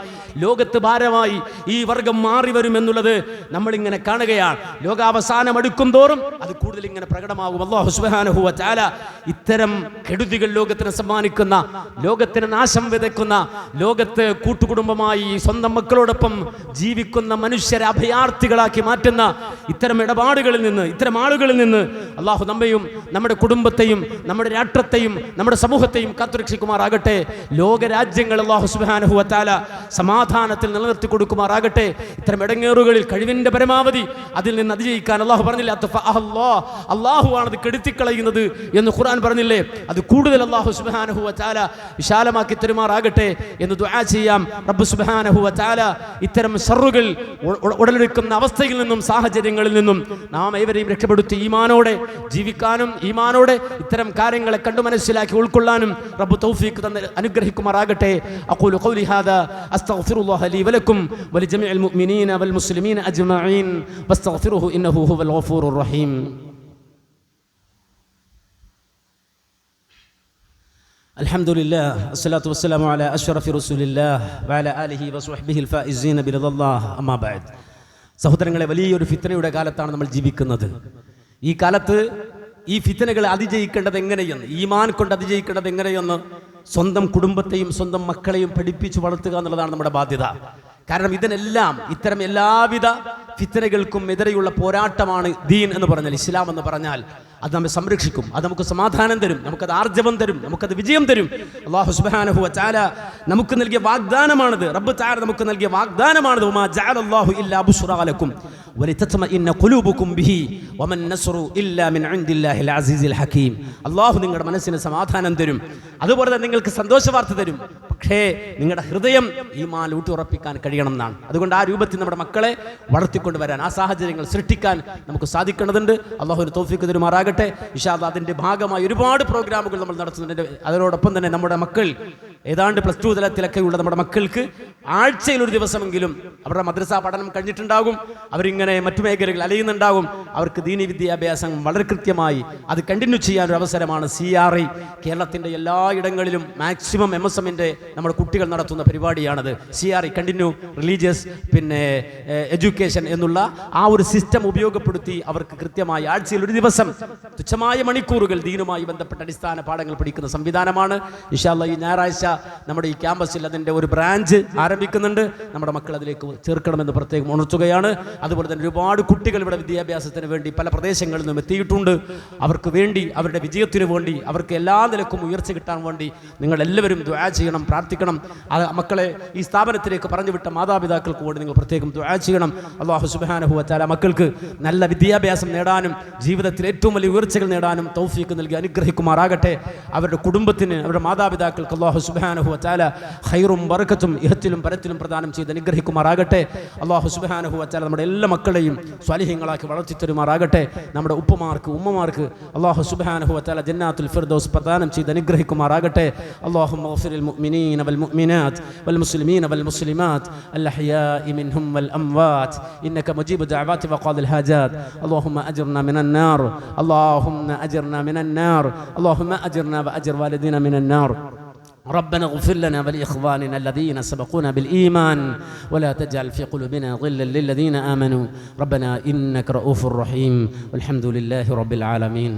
ലോകത്ത് ഭാരമായി ഈ വർഗം മാറി വരും എന്നുള്ളത് നമ്മളിങ്ങനെ കാണുകയാണ്. ലോകാവസാനം അടുക്കും തോറും അത് കൂടുതൽ ഇങ്ങനെ പ്രകടമാകും. അല്ലാഹു സുബ്ഹാനഹു വ തആല ഇത്തരം കെടുതികൾ ലോകത്തിന് സമ്മാനിക്കുന്ന, ലോകത്തിന് നാശം വിതയ്ക്കുന്ന, ലോകത്ത് കൂട്ടുകുടുംബമായി സ്വന്തം മക്കളോടൊപ്പം ജീവിക്കുന്ന മനുഷ്യരെ അഭയാർത്ഥികളാക്കി മാറ്റുന്ന ഇത്തരം ഇടപാടുകളിൽ നിന്ന്, ഇത്തരം ആളുകളിൽ നിന്ന് അല്ലാഹു നമ്മയും നമ്മുടെ കുടുംബത്തെയും നമ്മുടെ രാഷ്ട്രത്തെയും നമ്മുടെ സമൂഹത്തെയും കാത്തുരക്ഷിക്കുമാറാകട്ടെ. ലോകരാജ്യങ്ങൾ അല്ലാഹു സുബ്ഹാനഹു വ തആല സമാധാനത്തിൽ നിലനിർത്തി കൊടുക്കുമാറാകട്ടെ. ഇത്തരം ഇടങ്ങേറുകളിൽ കഴിവിന്റെ പരമാവധി അതിൽ നിന്ന് അതിജയിക്കാൻ അല്ലാഹു പറഞ്ഞില്ലേ, അല്ലാഹു ആണ് അത് കെടുത്തിക്കളയുന്നത് എന്ന് ഖുർആൻ പറഞ്ഞില്ലേ. അത് കൂടുതൽ അല്ലാഹു സുബ്ഹാനഹു വ തആല വിശാലമാക്കി തരുമാറാകട്ടെ എന്ന് ദുആ ചെയ്യാം. റബ്ബ് സുബ്ഹാനഹു വ തആല ഇത്തരം ശർറുകൾ ഉടലെടുക്കുന്ന അവസ്ഥയിൽ നിന്നും സാഹചര്യങ്ങളിൽ നിന്നും നാം ഏവരെയും രക്ഷപ്പെടുത്തി ഈമാനോടെ ജീവിക്കാനും ഈമാനോടെ ഇത്തരം കാര്യങ്ങളെ കണ്ടു മനസ്സിലാക്കി ഉൾക്കൊള്ളാനും റബ്ബ് തൗഫീഖ് തന്ന് അനുഗ്രഹിക്കുമാറാകട്ടെ. അഖൂലു ഖൗലി ഹാദാ അസ്തഗ്ഫിറുല്ലാഹ ലീ വലക്കും വലിജമീഇൽ മുഅ്മിനീന വൽ മുസ്ലിമീന അജ്മഈൻ വസ്തഗ്ഫിറുഹു ഇന്നഹു ഹുവൽ ഗഫൂറുർ റഹീം. അൽഹംദുലില്ലാഹ് വസ്സലാത്തു വസ്സലാമു അലാ അഷ്റഫി റസൂലില്ലാഹ് വഅലാ ആലിഹി വസ്വഹ്ബിഹിൽ ഫായിസീന ബിറദല്ലാഹ് അമ്മാ ബഅദ്. സഹോദരങ്ങളെ, വലിയൊരു ഫിത്നയുടെ കാലത്താണ് നമ്മൾ ജീവിക്കുന്നത്. ഈ കാലത്ത് ഈ ഫിത്നകളെ അതിജയിക്കേണ്ടത് എങ്ങനെയെന്ന്, ഈമാൻ കൊണ്ട് അതിജയിക്കേണ്ടത് എങ്ങനെയെന്ന് സ്വന്തം കുടുംബത്തെയും സ്വന്തം മക്കളെയും പഠിപ്പിച്ചു വളർത്തുക എന്നുള്ളതാണ് നമ്മുടെ ബാധ്യത. കാരണം ഇതിനെല്ലാം, ഇത്തരം എല്ലാവിധ ഫിത്നകൾക്കും എതിരെയുള്ള പോരാട്ടമാണ് ദീൻ എന്ന് പറഞ്ഞാൽ, ഇസ്ലാം എന്ന് പറഞ്ഞാൽ. അത് നമ്മെ സംരക്ഷിക്കും, അത് നമുക്ക് സമാധാനം തരും, നമുക്കത് ആർജവം തരും, നമുക്കത് വിജയം തരും. അല്ലാഹു സുബ്ഹാനഹു വ തആല നമുക്ക് നൽകിയ വാഗ്ദാനമാണിത്. റബ്ബ് തആല നമുക്ക് നൽകിയ വാഗ്ദാനമാണിത്. വമാ ജഅലല്ലാഹു ഇല്ലാ ബുശ്റാ ലക്കും വലിതത്മഇന്ന ഖുലൂബുകും ബിഹി വമൻ നസ്റു ഇല്ലാ മിൻ ഇൻദില്ലാഹിൽ അസീസിൽ ഹകീം. അല്ലാഹു നിങ്ങളുടെ മനസ്സിന് സമാധാനം തരും, അതുപോലെ തന്നെ നിങ്ങൾക്ക് സന്തോഷ വാർത്ത തരും. പക്ഷേ നിങ്ങളുടെ ഹൃദയം ഈമാൻ ഊട്ടിയുറപ്പിക്കാൻ കഴിയണം എന്നാണ്. അതുകൊണ്ട് ആ രൂപത്തിൽ നമ്മുടെ മക്കളെ വളർത്തിക്കൊണ്ടുവരാൻ, ആ സാഹചര്യങ്ങൾ സൃഷ്ടിക്കാൻ നമുക്ക് സാധിക്കേണ്ടതുണ്ട്. അള്ളാഹുവിന് തൗഫീഖ് തരുമാറാകട്ടെ. ഇൻഷാ അല്ലാഹ് അതിൻ്റെ ഭാഗമായി ഒരുപാട് പ്രോഗ്രാമുകൾ നമ്മൾ നടത്തുന്നുണ്ട്. അതിനോടൊപ്പം തന്നെ നമ്മുടെ മക്കൾ ഏതാണ്ട് +2 തലത്തിലൊക്കെയുള്ള നമ്മുടെ മക്കൾക്ക് ആഴ്ചയിൽ ഒരു ദിവസമെങ്കിലും അവരുടെ മദ്രസ പഠനം കഴിഞ്ഞിട്ടുണ്ടാകും, അവരിങ്ങനെ മറ്റു മേഖലകളിൽ അലയുന്നുണ്ടാകും. അവർക്ക് ദീനി വിദ്യാഭ്യാസം വളരെ കൃത്യമായി അത് കണ്ടിന്യൂ ചെയ്യാനൊരു അവസരമാണ് CRI. കേരളത്തിൻ്റെ എല്ലാ ഇടങ്ങളിലും മാക്സിമം MSMൻ്റെ നമ്മുടെ കുട്ടികൾ നടത്തുന്ന പരിപാടിയാണത്. CRI കണ്ടിന്യൂ റിലീജിയസ് എഡ്യൂക്കേഷൻ എന്നുള്ള ആ ഒരു സിസ്റ്റം ഉപയോഗപ്പെടുത്തി അവർക്ക് കൃത്യമായി ആഴ്ചയിൽ ഒരു ദിവസം തുച്ഛമായ മണിക്കൂറുകൾ ദീനുമായി ബന്ധപ്പെട്ട അടിസ്ഥാന പാഠങ്ങൾ പഠിക്കുന്ന സംവിധാനമാണ്. ഇൻഷാ അല്ലാഹ് ഈ ഞായറാഴ്ച നമ്മുടെ ഈ ക്യാമ്പസിൽ അതിൻ്റെ ഒരു ബ്രാഞ്ച് ആരംഭിക്കുന്നുണ്ട്. നമ്മുടെ മക്കൾ അതിലേക്ക് ചേർക്കണമെന്ന് പ്രത്യേകം ഉണർത്തുകയാണ്. അതുപോലെ തന്നെ ഒരുപാട് കുട്ടികൾ ഇവിടെ വിദ്യാഭ്യാസത്തിന് വേണ്ടി പല പ്രദേശങ്ങളിൽ നിന്നും എത്തിയിട്ടുണ്ട്. അവർക്ക് വേണ്ടി, അവരുടെ വിജയത്തിനു വേണ്ടി, അവർക്ക് എല്ലാ നിലക്കും ഉയർച്ച കിട്ടാൻ വേണ്ടി നിങ്ങൾ എല്ലാവരും ദുആ ചെയ്യണം, പ്രാർത്ഥിക്കണം. മക്കളെ ഈ സ്ഥാപനത്തിലേക്ക് പറഞ്ഞുവിട്ട മാതാപിതാക്കൾക്ക് വേണ്ടി നിങ്ങൾ പ്രത്യേകം ദുആ ചെയ്യണം. അല്ലാഹു സുബ്ഹാനഹു വ തആല മക്കൾക്ക് നല്ല വിദ്യാഭ്യാസം നേടാനും ജീവിതത്തിൽ ഏറ്റവും വലിയ ഉയർച്ചകൾ നേടാനും തൗഫീഖ് നൽകി അനുഗ്രഹിക്കുമാറാകട്ടെ. അവരുടെ കുടുംബത്തിന്, അവരുടെ മാതാപിതാക്കൾക്ക് അല്ലാഹു സുബ്ഹാനഹു വ തആല ഖൈറും ബറക്കത്തും ഇഹത്തിലും പരത്തിലും പ്രദാനം ചെയ്ത് അനുഗ്രഹിക്കുമാറാകട്ടെ. അല്ലാഹു സുബ്ഹാനഹു വ തആല നമ്മുടെ എല്ലാ മക്കളെയും സ്വാലിഹീങ്ങളാക്കി വളർത്തി തരുമാറാകട്ടെ. നമ്മുടെ ഉപ്പമാർക്ക്, ഉമ്മമാർക്ക് അല്ലാഹു സുബ്ഹാനഹു വ തആല ജന്നാത്തുൽ ഫിർദൗസ് പ്രദാനം ചെയ്ത് അനുഗ്രഹിക്കുമാറാകട്ടെ. അല്ലാഹുമ്മ ഗ്ഫിറിൽ മുഅ്മിനീന വൽ മുഅ്മിനാത്ത് വൽ മുസ്ലിമീന വൽ മുസ്ലിമാത്ത് അൽ അഹ്യാഇ മിൻഹും വൽ അംവാത്ത് ഇന്നക മുജീബു ദഅവാതി വഖാദിൽ ഹാജാത്ത്. അല്ലാഹുമ്മ അജിർനാ മിനൻ നാർ, അല്ലാഹുമ്മ അജിർനാ മിനൻ നാർ, അല്ലാഹുമ്മ അജിർനാ വഅജിർ വാലിദീന മിനൻ നാർ. ربنا اغفر لنا ولإخواننا الذين سبقونا بالإيمان ولا تجعل في قلوبنا غلا للذين آمنوا ربنا إنك رؤوف رحيم والحمد لله رب العالمين.